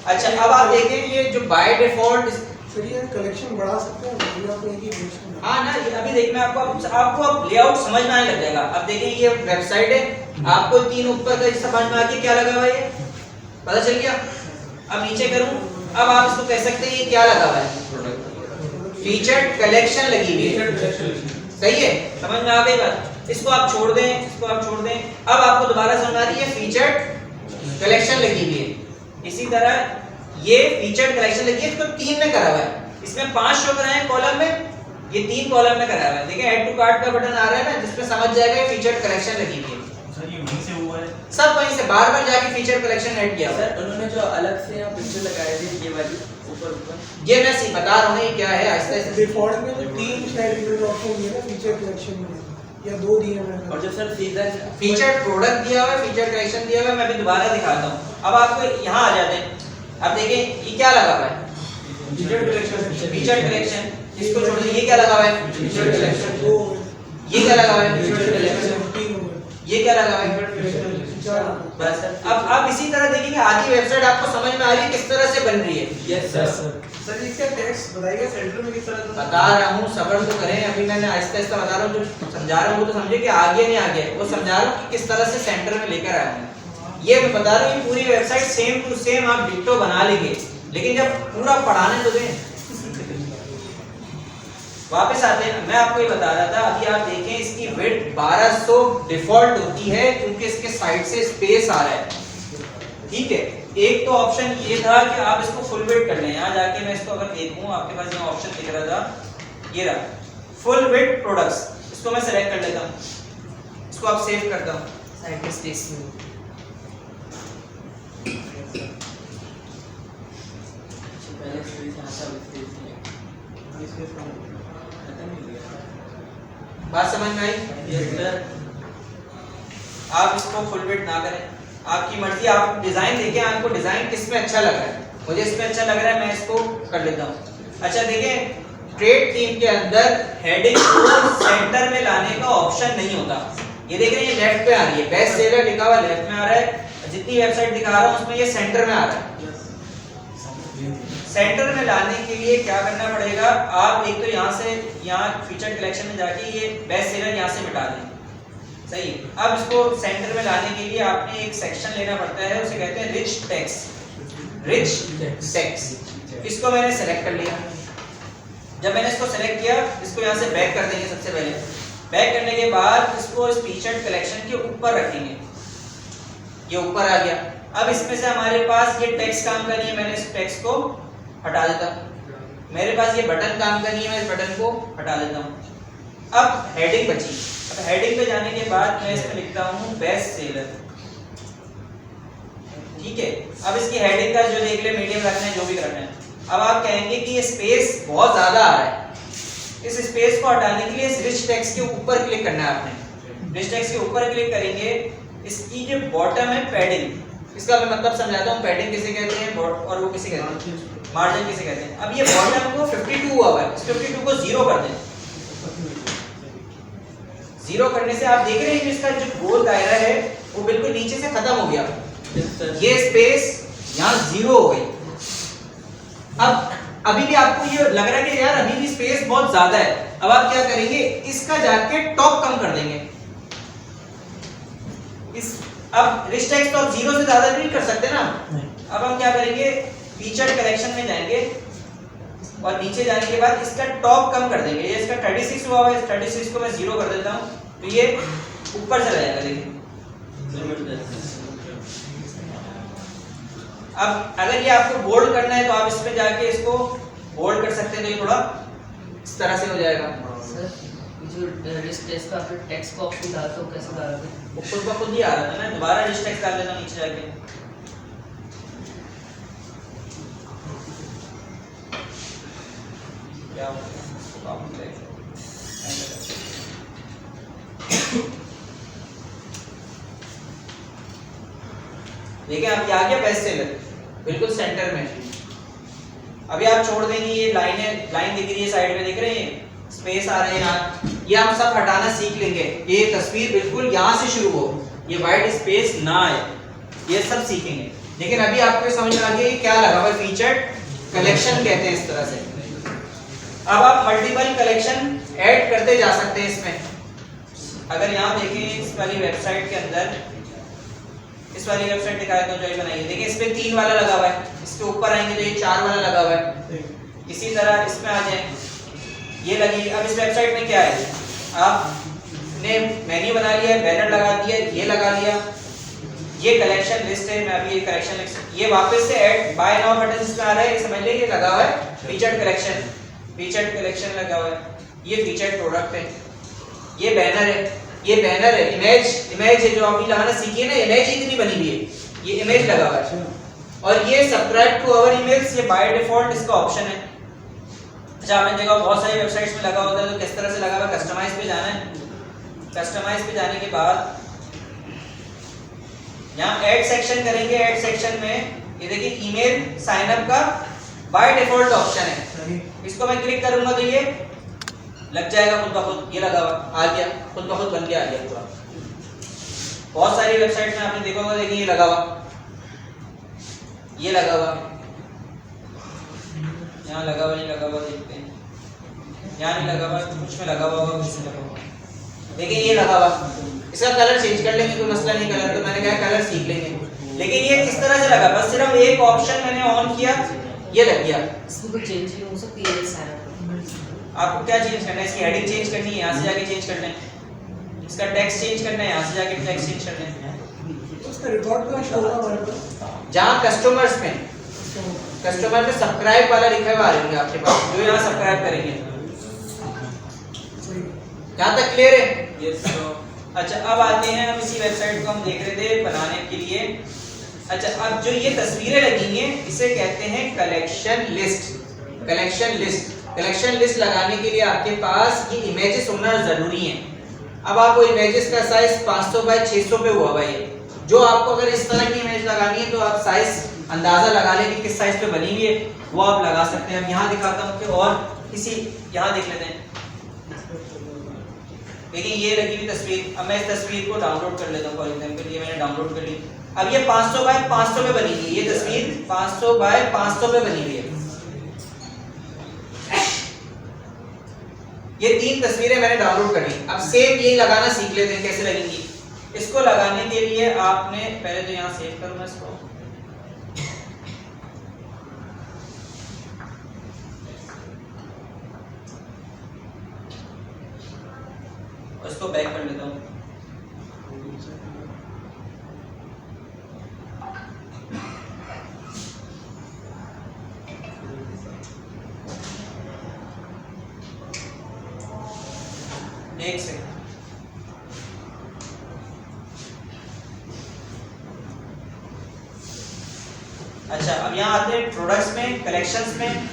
अच्छा, अब आप देखें ये जो बाय डिफॉल्ट, फिर ये कलेक्शन बढ़ा सकते हैं, फिर आप एक ही पेज में। हाँ ना, ये अभी देखना आपको अब लेआउट समझ में आने लग जाएगा। अब देखें ये वेबसाइट है, आपको 3 ऊपर का समझ में आ गया क्या लगा हुआ है, ये पता चल गया। अब नीचे करूँ, अब आप इसको कह सकते हैं ये क्या लगा हुआ है? फीचर्ड कलेक्शन लगी हुई है। सही है, समझ में आ गई बात? इसको आप छोड़ दें, इसको आप छोड़ दें। अब आपको दोबारा समझ आ रही है फीचर्ड कलेक्शन लगी हुई है। इसी तरह ये फीचर्ड कलेक्शन लगी है, इसको 3 में करा हुआ है। इसमें 5 शो कराए हैं कॉलम में, ये 3 कॉलम में कराया हुआ है। देखिए ऐड टू कार्ट का बटन आ रहा है ना, जिसमें समझ जाएगा ये फीचर्ड कलेक्शन लगी हुई है। सर ये वहीं से हुआ है? सब वहीं से बार-बार जाके फीचर कलेक्शन ऐड किया हुआ है। सर उन्होंने जो अलग से यहाँ पिक्चर लगाए थे ये वाली, वो ऊपर ऊपर ये मैं बता रहा हूँ ये क्या है, आहिस्ता आहिस्ता डिफॉल्ट में तो 3 शायद यूज ऑप्शन दिए ना फीचर कलेक्शन में, या 2 दिए मैंने। और जब सर सीजन फीचर प्रोडक्ट दिया हुआ है, फीचर कलेक्शन दिया हुआ है। मैं अभी दोबारा दिखाता हूँ। अब आपको यहाँ आ जाते हैं, अब देखिए ये क्या लगा हुआ है, फीचर कलेक्शन फीचर कलेक्शन। इसको छोड़ दीजिए, ये क्या लगा हुआ है, फीचर कलेक्शन 2 ये क्या लगा हुआ है, फीचर कलेक्शन 3 हो गए, ये क्या लगा हुआ है। 4 बस अब इसी तरह देखेंगे आधी वेबसाइट आपको समझ में आ रही है किस तरह से बन रही है। यस सर सर इसका टेक्स्ट बताइएगा सेंटर में किस तरह से बता रहा हूँ, सब्र तो करें। अभी मैंने आहिस्ता आहिस्ता बता रहा हूँ, जो समझा रहा हूँ वो तो समझे कि आगे नहीं आगे, वो समझा रहा हूँ कि किस तरह से सेंटर में लेकर आया हूँ। ये मैं बता रहा हूँ, ये पूरी वेबसाइट सेम टू सेम आप डिट्टो बना लेंगे, लेकिन जब पूरा पढ़ाने तो दें। वापस आते हैं, मैं आपको ये बता रहा था, अभी आप देखें इसकी विड्थ 1200 डिफॉल्ट होती है क्योंकि इसके साइड से स्पेस आ रहा है। ठीक है, एक तो ऑप्शन ये था कि आप इसको फुल विड्थ कर लें। यहाँ जाके मैं इसको अगर देखूं, आपके पास ये ऑप्शन दिख रहा था, ये रहा फुल विड्थ प्रोडक्ट्स, इसको मैं सेलेक्ट कर लेता हूँ, इसको आप सेव करता हूँ। साइड पे स्पेस में पहले स्पेस यहाँ था स्पेस नहीं खत्म हो गया बात समझ में आई? यस सर आप इसको फुल विड्थ ना करें, आपकी मर्जी। आप डिजाइन देखें, आपको डिजाइन किस में अच्छा लग रहा है। मुझे इसमें अच्छा लग रहा है, मैं इसको कर लेता हूँ। अच्छा देखें, ट्रेड थीम के अंदर हेडिंग को सेंटर में लाने का ऑप्शन नहीं होता। ये देख रहे हैं, ये लेफ्ट पे आ रही है, बेस्ट सेलर लिखा हुआ लेफ्ट में आ रहा है। जितनी वेबसाइट दिखा रहा हूँ उसमें ये सेंटर में आ रहा है। सेंटर में लाने के लिए क्या करना पड़ेगा, आप एक तो यहाँ से यहाँ फीचर कलेक्शन में जाके ये बेस्ट सेलर यहाँ से मिटा दें। सही। अब इसको सेंटर में लाने के लिए आपने एक सेक्शन लेना पड़ता है, उसे कहते हैं रिच टेक्स्ट। रिच टेक्स्ट, इसको मैंने सेलेक्ट कर लिया। जब मैंने इसको सेलेक्ट किया, इसको यहाँ से बैक कर देंगे। सबसे पहले बैक करने के बाद इसको इस फीचर कलेक्शन के ऊपर रखेंगे, ये ऊपर आ गया। अब इसमें से हमारे पास ये टेक्स्ट काम करनी है, मैंने इस टेक्स्ट को हटा देता हूँ। मेरे पास ये बटन काम करनी है, मैं इस बटन को हटा देता हूँ। अब हेडिंग बची। अब हेडिंग पे जाने के बाद मैं इसमें लिखता हूँ बेस्ट सेलर। ठीक है, अब इसकी हेडिंग का जो देख ले, मीडियम रखना है, जो भी रखना है। अब आप कहेंगे कि ये स्पेस बहुत ज्यादा आ रहा है, इस स्पेस को हटाने के लिए इस रिच टेक्स्ट के ऊपर क्लिक करना है आपने। रिच टेक्स्ट के ऊपर क्लिक करेंगे, इसकी जो बॉटम है पैडिंग, इसका मैं मतलब समझाता हूँ। पैडिंग किसे कहते हैं और वो किसे कहते हैं, मार्जिन किसे कहते हैं। अब ये बॉटम को 52 हुआ है, इस 52 को 0 कर दें। 0 करने से आप देख रहे हैं कि इसका जो गोल दायरा है वो बिल्कुल नीचे से खत्म हो गया। ये स्पेस यहाँ 0 हो गई। अब अभी भी आपको ये लग रहा है कि यार अभी भी स्पेस बहुत ज्यादा है। अब आप क्या करेंगे, इसका जाके टॉप कम कर देंगे। इस अब रिच टेक्स्ट तो आप 0 से ज्यादा नहीं कर सकते ना। अब हम क्या करेंगे, फीचर कलेक्शन में जाएंगे और नीचे जाने के बाद इसका टॉप कम कर देंगे। ये इसका 36 हुआ है, 36 को मैं 0 कर देता हूँ, तो ये ऊपर चला जाएगा। देखिए, अब अगर ये आपको बोल्ड करना है तो आप इस पे जाके इसको बोल्ड कर सकते हैं, तो ये थोड़ा इस तरह से हो जाएगा। सर जो रिच टेक्स्ट का आपने टेक्स्ट का ऑप्शन डाला तो कैसे डाला था? ऊपर का खुद ही आ रहा था, मैं दोबारा रिच टेक्स्ट डाल देता हूँ नीचे जाके। क्या देखिए, आप ये आ गया बेस्ट सेलर बिल्कुल सेंटर में। अभी आप छोड़ देंगे, ये लाइन दिख रही है साइड में, दिख रही है, स्पेस आ रहे हैं यहाँ, ये हम सब हटाना सीख लेंगे। ये तस्वीर बिल्कुल यहाँ से शुरू हो, ये वाइट स्पेस ना आए, ये सब सीखेंगे। लेकिन अभी आपको समझ में आ गया क्या लगा हुआ, फीचर कलेक्शन कहते हैं इस तरह से। अब आप मल्टीपल कलेक्शन ऐड करते जा सकते हैं इसमें। अगर यहाँ देखें इस वाली वेबसाइट के अंदर, इस वाली वेबसाइट दिखाया तो जो ये बनाई है, देखिए इस पे 3 वाला लगा हुआ है, इसके ऊपर आएंगे तो ये 4 वाला लगा हुआ है। इसी तरह इसमें आ जाए, ये लगी। अब इस वेबसाइट में क्या है, आपने मेन्यू बना लिया, बैनर लगा दिया, ये लगा लिया, ये कलेक्शन लिस्ट है। मैं अभी ये कलेक्शन लिस्ट, ये वापस से ऐड बाय नाउ बटन इसमें आ रहा है, ये समझ लीजिए लगा हुआ है फीचर्ड कलेक्शन, फीचर्ड कलेक्शन लगा हुआ है। ये फीचर्ड प्रोडक्ट है, ये बैनर है, ये बैनर है, इमेज है जो अभी लगाना सीखिए ना, इमेज इतनी बनी हुई है, ये इमेज लगा हुआ है। और ये सब्सक्राइब टू आवर ईमेल्स, ये बाय डिफॉल्ट इसका ऑप्शन है। अच्छा आपने देखा बहुत सारी वेबसाइट्स में लगा होता है, तो किस तरह से लगा हुआ है, कस्टमाइज पे जाना है। कस्टमाइज पे जाने के बाद यहाँ ऐड सेक्शन करेंगे। ऐड सेक्शन में ये देखिए ईमेल साइन अप का बाय डिफॉल्ट ऑप्शन है, इसको मैं क्लिक करूंगा तो ये लग जाएगा खुद ब खुद, ये लगा हुआ आ गया, खुद ब खुद बन के आ गया पूरा। बहुत सारी वेबसाइट में आपने देखा होगा, देखिए ये लगा हुआ, ये लगा हुआ, यहाँ लगा हुआ, ये लगा हुआ, देखते हैं यहाँ नहीं लगा हुआ, कुछ में लगा हुआ होगा, किसी लगा हुआ, देखिए ये लगा हुआ। इसका कलर चेंज कर लेंगे, कोई मसला नहीं, कलर तो मैंने कहा कलर सीख लेंगे। लेकिन ये किस तरह से लगा, बस सिर्फ एक ऑप्शन मैंने ऑन किया, ये लग गया। इसमें कुछ चेंजिंग हो सकती है सारा। आपको क्या चेंज करना है, इसकी हेडिंग चेंज करनी है, यहाँ से जाके चेंज करना है, इसका टेक्स्ट चेंज करना है, यहाँ से जाके टेक्स्ट चेंज करना है। उसका रिकॉर्ड का शो होगा हमारे पास, जहाँ कस्टमर्स में कस्टमर में सब्सक्राइब वाला लिखा हुआ आ रही है आपके पास, जो यहाँ सब्सक्राइब करेंगे। यहाँ तक क्लियर है? Yes, sir. अच्छा अब आते हैं, हम इसी वेबसाइट को हम देख रहे थे बनाने के लिए। अच्छा अब जो ये तस्वीरें लगी हैं इसे कहते हैं collection list. Collection list, collection list लगाने के लिए आपके पास ये इमेजेस होना जरूरी है। अब आपको इमेजेस का साइज 500 बाय 600 पे हुआ हुआ है। जो आपको अगर इस तरह की इमेज लगानी है तो आप साइज अंदाजा लगा लें कि किस साइज पे बनी हुई है, वो आप लगा सकते हैं। अब यहाँ दिखाता हूँ कि और किसी, यहाँ देख लेते हैं, देखिए ये लगी हुई तस्वीर। अब मैं इस तस्वीर को डाउनलोड कर लेता हूँ, फॉर एग्जांपल ये मैंने डाउनलोड कर ली। अब ये 500 बाय 500 पे बनी हुई है, ये तस्वीर 500 बाय 500 पे बनी हुई है। ये 3 तस्वीरें मैंने डाउनलोड कर ली। अब सेम ये लगाना सीख लेते हैं कैसे लगेंगी। इसको लगाने के लिए आपने पहले तो यहाँ सेव करूंगा इसको, इसको बैक कर लेता हूँ। एक सेकंड, अच्छा अब यहाँ आते हैं प्रोडक्ट्स में, कलेक्शंस में।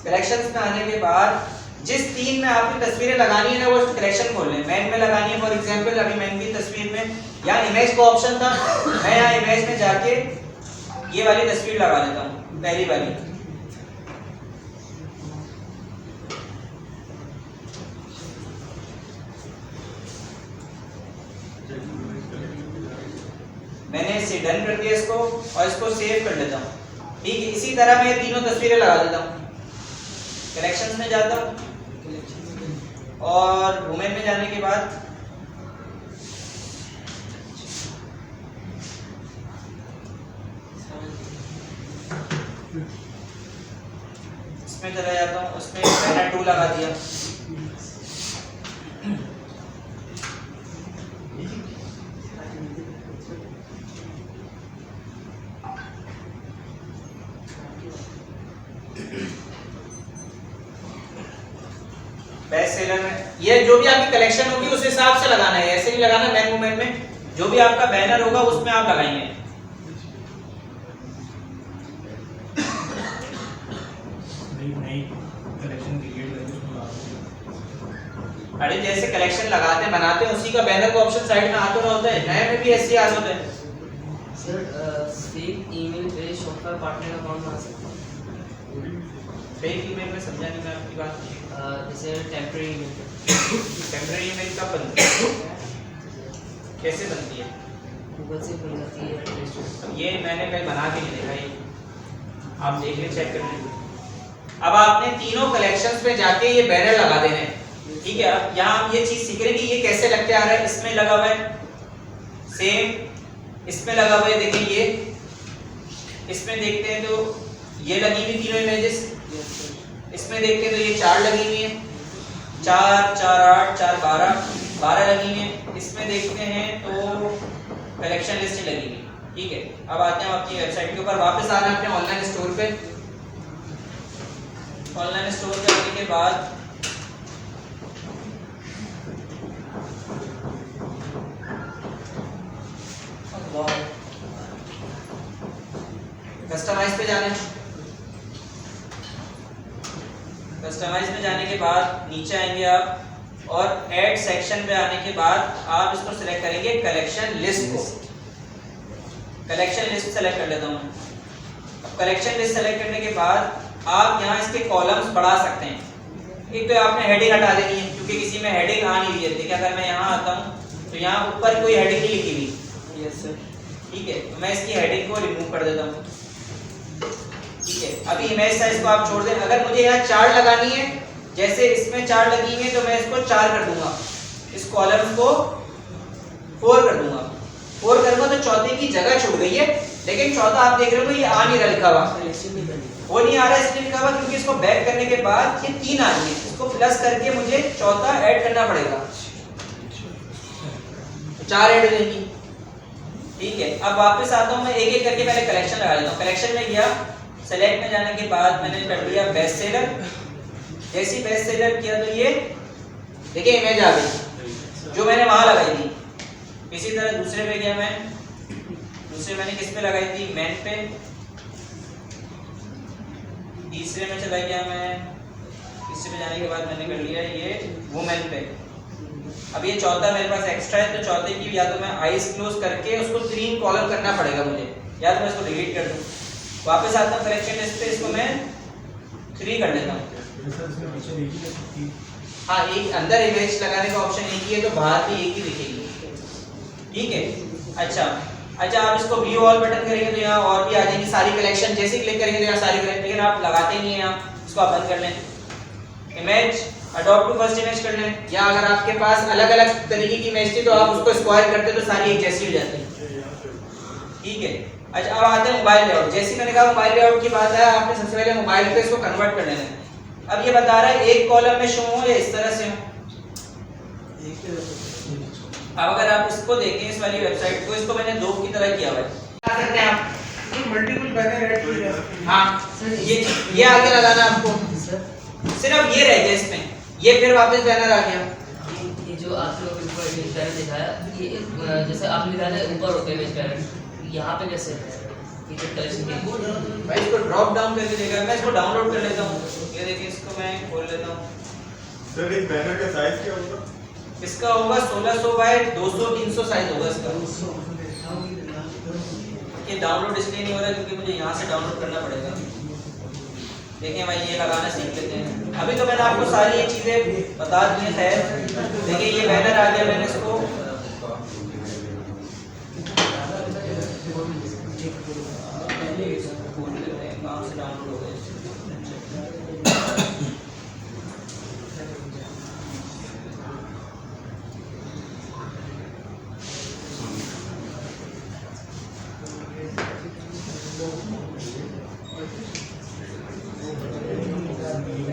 कलेक्शंस में आने के बाद जिस 3 में आपकी तस्वीरें लगानी है ना वो कलेक्शन खोल लें। मैन में लगानी है, फॉर एग्जांपल अभी मैन की तस्वीर में यहाँ इमेज का ऑप्शन था, मैं यहाँ इमेज में जाके ये वाली तस्वीर लगा लेता हूँ, पहली वाली। मैंने इसे डन कर दिया इसको, और इसको सेव कर लेता हूँ। ठीक है, इसी तरह मैं तीनों तस्वीरें लगा देता हूँ। कलेक्शंस में जाता हूँ और वुमेन में जाने के बाद इसमें चला जाता हूँ, उसमें बैनर 2 लगा दिया। बेस्ट सेलर में ये जो भी आपकी कलेक्शन होगी उस हिसाब से लगाना है, ऐसे नहीं लगाना। मैन मूवमेंट में जो भी आपका बैनर होगा उसमें आप लगाएंगे। अरे जैसे कलेक्शन लगाते हैं बनाते हैं उसी का बैनर का ऑप्शन साइड में आता होता है, नए में भी ऐसे ही आता होता है। सर फेक ईमेल पे शॉपकीपर पार्टनर अकाउंट बना सकते हैं? फेक ईमेल में समझा नहीं मैं आपकी बात। जैसे टेम्परेरी ईमेल पे। टेम्परेरी ईमेल कब बनती है, कैसे बनती है? गूगल से बन जाती है प्ले स्टोर से। ये मैंने कहीं बना के नहीं देखा, ये आप देख लें, चेक कर लें। अब आपने तीनों कलेक्शंस पे जाके ये बैनर लगा देने हैं। ठीक है, अब यहाँ आप ये चीज सीख रहे हैं कि ये कैसे लग के आ रहा है। इसमें लगा हुआ है सेम, इसमें लगा हुआ है, देखिए ये इसमें देखते हैं तो ये लगी हुई तीनों इमेजेस। इसमें देखते हैं तो ये 4 लगी हुई है, 4 4 8 4 12 लगी हुई है। इसमें देखते हैं तो कलेक्शन लिस्ट लगी हुई। ठीक है, अब आते हैं आपकी वेबसाइट के ऊपर। वापस आना है अपने ऑनलाइन स्टोर पे। ऑनलाइन स्टोर पे आने के बाद पे जाना है। कस्टमाइज में जाने के बाद नीचे आएंगे आप और ऐड सेक्शन पे आने के बाद आप इसको सिलेक्ट करेंगे कलेक्शन लिस्ट को। कलेक्शन लिस्ट सेलेक्ट कर लेता हूँ। अब कलेक्शन लिस्ट सेलेक्ट करने के बाद आप यहाँ इसके कॉलम्स बढ़ा सकते हैं। एक तो आपने हेडिंग हटा देनी है क्योंकि किसी में हेडिंग आ नहीं रही है। देखिए अगर मैं यहाँ आता हूँ तो यहाँ ऊपर कोई हेडिंग नहीं लिखी हुई। Yes sir. ठीक है, तो मैं इसकी हेडिंग को रिमूव कर देता हूँ। ठीक है, अभी इमेज साइज को आप छोड़ दें। अगर मुझे यहाँ 4 लगानी है, जैसे इसमें 4 लगी है तो मैं इसको 4 कर दूंगा, इस कॉलम को 4 कर दूंगा। 4 करूंगा तो चौथे की जगह छूट गई है, लेकिन चौथा आप देख रहे हो ये आ नहीं रहा लिखा हुआ, वो नहीं आ रहा इसलिए लिखा हुआ क्योंकि इसको बैक करने के बाद ये 3 आ रही है, इसको प्लस करके मुझे चौथा ऐड करना पड़ेगा। 4 ऐड हो जाएगी। ठीक है, अब वापस आता हूँ मैं एक एक करके पहले कलेक्शन लगा लेता हूँ। कलेक्शन में गया, सेलेक्ट में जाने के बाद मैंने कर दिया बेस्ट सेलर। जैसे ही बेस्ट सेलर किया तो ये देखिए इमेज आ गई जो मैंने वहां लगाई थी। इसी तरह दूसरे पे गया मैं, दूसरे मैंने किस पे लगाई थी, मेन पे। तीसरे में चला गया मैं, तीसरे पे जाने के बाद मैंने कर लिया ये वुमेन पे। अब ये चौथा मेरे पास एक्स्ट्रा है तो चौथे की या तो मैं आईज क्लोज करके उसको 3 कॉलम करना पड़ेगा मुझे, या तो मैं इसको डिलीट कर दूं। वापस आता हूं कलेक्शन लिस्ट पे, इसको मैं 3 कर देता हूं। हाँ, एक अंदर इमेज लगाने का ऑप्शन एक ही है तो बाहर भी एक ही दिखेगी। ठीक है, अच्छा आप इसको व्यू ऑल बटन करेंगे तो यहाँ और भी आ जाएंगी सारी कलेक्शन। जैसे क्लिक करेंगे तो यहाँ सारी कलेक्शन, लेकिन आप लगाते नहीं है यहाँ, इसको आप बंद कर लें। Image adopt to first image कर लें, या अगर आपके पास अलग अलग तरीके की इमेज थी तो आप उसको स्क्वायर करते तो सारी एक जैसी हो जाती है। ठीक है, अच्छा अब आते हैं मोबाइल लेआउट। जैसे मैंने कहा मोबाइल लेआउट की बात है, आपने सबसे पहले मोबाइल पे इसको कन्वर्ट कर लेना है। अब ये बता रहा है एक कॉलम में शो हो या इस तरह से हो। अब अगर आप इसको देखें इस वाली वेबसाइट को, इसको मैंने 2 की तरह किया हुआ है। क्या करते हैं आप, मल्टीपल बैनर ऐड किए जा सकते हैं। हाँ, ये आगे लगाना आपको, सिर्फ ये रह गया इसमें, ये फिर वापस बैनर आ गया। ये जो आप लोग ऊपर इमेज पैनल दिखाया, ये जैसे आपने दिखाया ऊपर होता है इमेज पैनल, यहाँ पे कैसे है ये जो कलेक्शन के? भाई इसको ड्रॉप डाउन करके देगा, मैं इसको डाउनलोड कर लेता हूँ। ये देखिए, इसको मैं खोल लेता हूँ। सर इस बैनर का साइज क्या होगा? इसका होगा 1600 बाय 200-300 साइज होगा इसका। ये डाउनलोड इसलिए नहीं हो रहा क्योंकि मुझे यहाँ से डाउनलोड करना पड़ेगा। देखिए भाई, ये लगाना सीख लेते हैं। अभी तो मैंने आपको सारी ये चीजें बता दी हैं। खैर देखिए, ये बैनर आ गया, मैंने इसको खोल लेते हैं, कहाँ से डाउनलोड हो गया।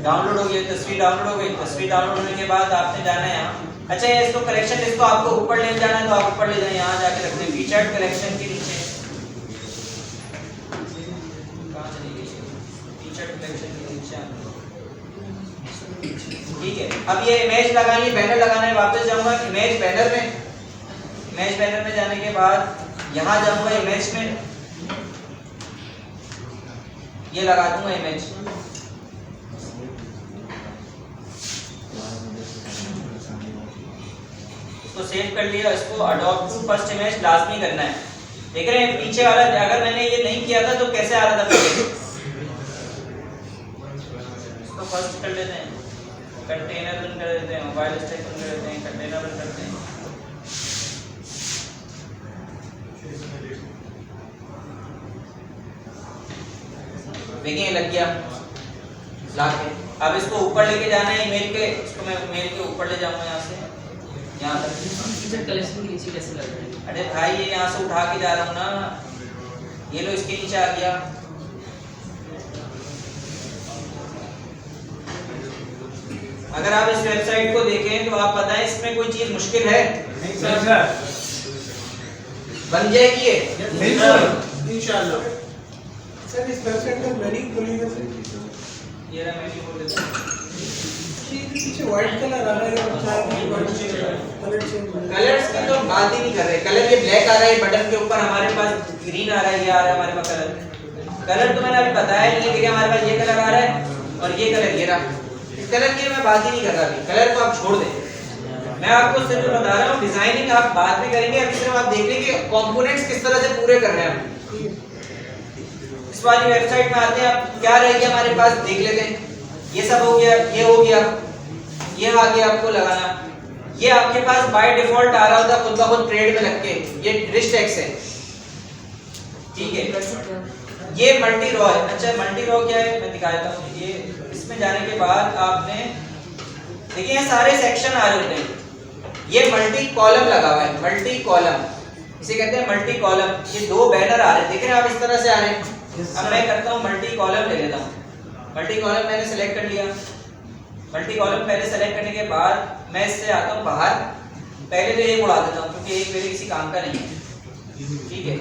डाउनलोड हो गई तस्वीर, डाउनलोड हो गई तस्वीर। डाउनलोड होने के बाद आपने जाना है यहाँ। अच्छा, ये इसको कलेक्शन लिस्ट को आपको ऊपर ले जाना है तो आप ऊपर ले जाए, यहाँ जाके रखते हैं फीचर्ड कलेक्शन के नीचे। कहाँ चली गई फीचर्ड कलेक्शन के नीचे? ठीक है, अब ये इमेज लगानी है, बैनर लगाना है। वापस जाऊंगा इमेज बैनर में, इमेज बैनर में जाने के बाद यहाँ जाऊंगा इमेज में, ये लगा दूंगा इमेज। इसको सेव कर लिया, इसको अडॉप्ट टू फर्स्ट इमेज लाजमी करना है। देख रहे हैं पीछे वाला, अगर मैंने ये नहीं किया था तो कैसे आ रहा था पहले। इसको फर्स्ट कर लेते हैं, कंटेनर बंद कर देते हैं, मोबाइल स्टैक बंद कर देते हैं, कंटेनर बंद करते हैं। देखिए लग गया लाके। अब इसको ऊपर लेके जाना है ईमेल के, इसको मैं मेल के ऊपर ले जाऊंगा यहाँ से यहाँ तक। फीचर कलेक्शन के नीचे कैसे लग रहा है? अरे भाई, ये यहाँ से उठा के जा रहा हूँ ना, ये लो इसके नीचे आ गया। अगर आप इस वेबसाइट को देखें तो आप बताएं इसमें कोई चीज मुश्किल है? नहीं सर, बन जाएगी ये इंशाल्लाह। सर इस वेबसाइट का मेन्यू खोलिएगा सर। ये रहा, मेन्यू खोल देता हूं। पीछे व्हाइट कलर आ रहा है और चार कलर चेंज। कलर्स की तो बात ही नहीं कर रहे। कलर ये ब्लैक आ रहा है बटन के ऊपर, हमारे पास ग्रीन आ रहा है, ये आ रहा है हमारे पास कलर। कलर तो मैंने अभी बताया नहीं है कि हमारे पास ये कलर आ रहा है और ये कलर ये रहा। कलर की मैं बात ही नहीं कर रहा अभी, कलर को आप छोड़ दें। मैं आपको सिर्फ बता रहा हूँ डिजाइनिंग आप बाद में करेंगे, अभी सिर्फ आप देख लेंगे कंपोनेंट्स किस तरह से पूरे करने हैं। इस वाली वेबसाइट में आते हैं, आप क्या रहेगी हमारे पास देख लेते हैं। ये सब हो गया, ये हो गया, ये आगे आपको लगाना। ये आपके पास बाय डिफॉल्ट आ रहा होता खुद ब खुद ट्रेड में लग के, ये रिस्ट एक्स है, ठीक है। ये मल्टी रॉ है। अच्छा मल्टी रॉ क्या है मैं दिखाता हूँ। ये इसमें जाने के बाद आपने देखिए यहाँ सारे सेक्शन आ रहे होते हैं। ये मल्टी कॉलम लगा हुआ है, मल्टी कॉलम इसे कहते हैं मल्टी कॉलम। ये दो बैनर आ रहे हैं, देख रहे हैं आप इस तरह से आ रहे हैं। अब मैं करता हूँ मल्टी कॉलम ले लेता हूँ। मल्टी कॉलम मैंने सेलेक्ट कर लिया। मल्टी कॉलम पहले सेलेक्ट करने के बाद मैं इससे आता हूँ बाहर। पहले तो एक उड़ा देता हूँ क्योंकि एक मेरे किसी काम का नहीं है, ठीक है।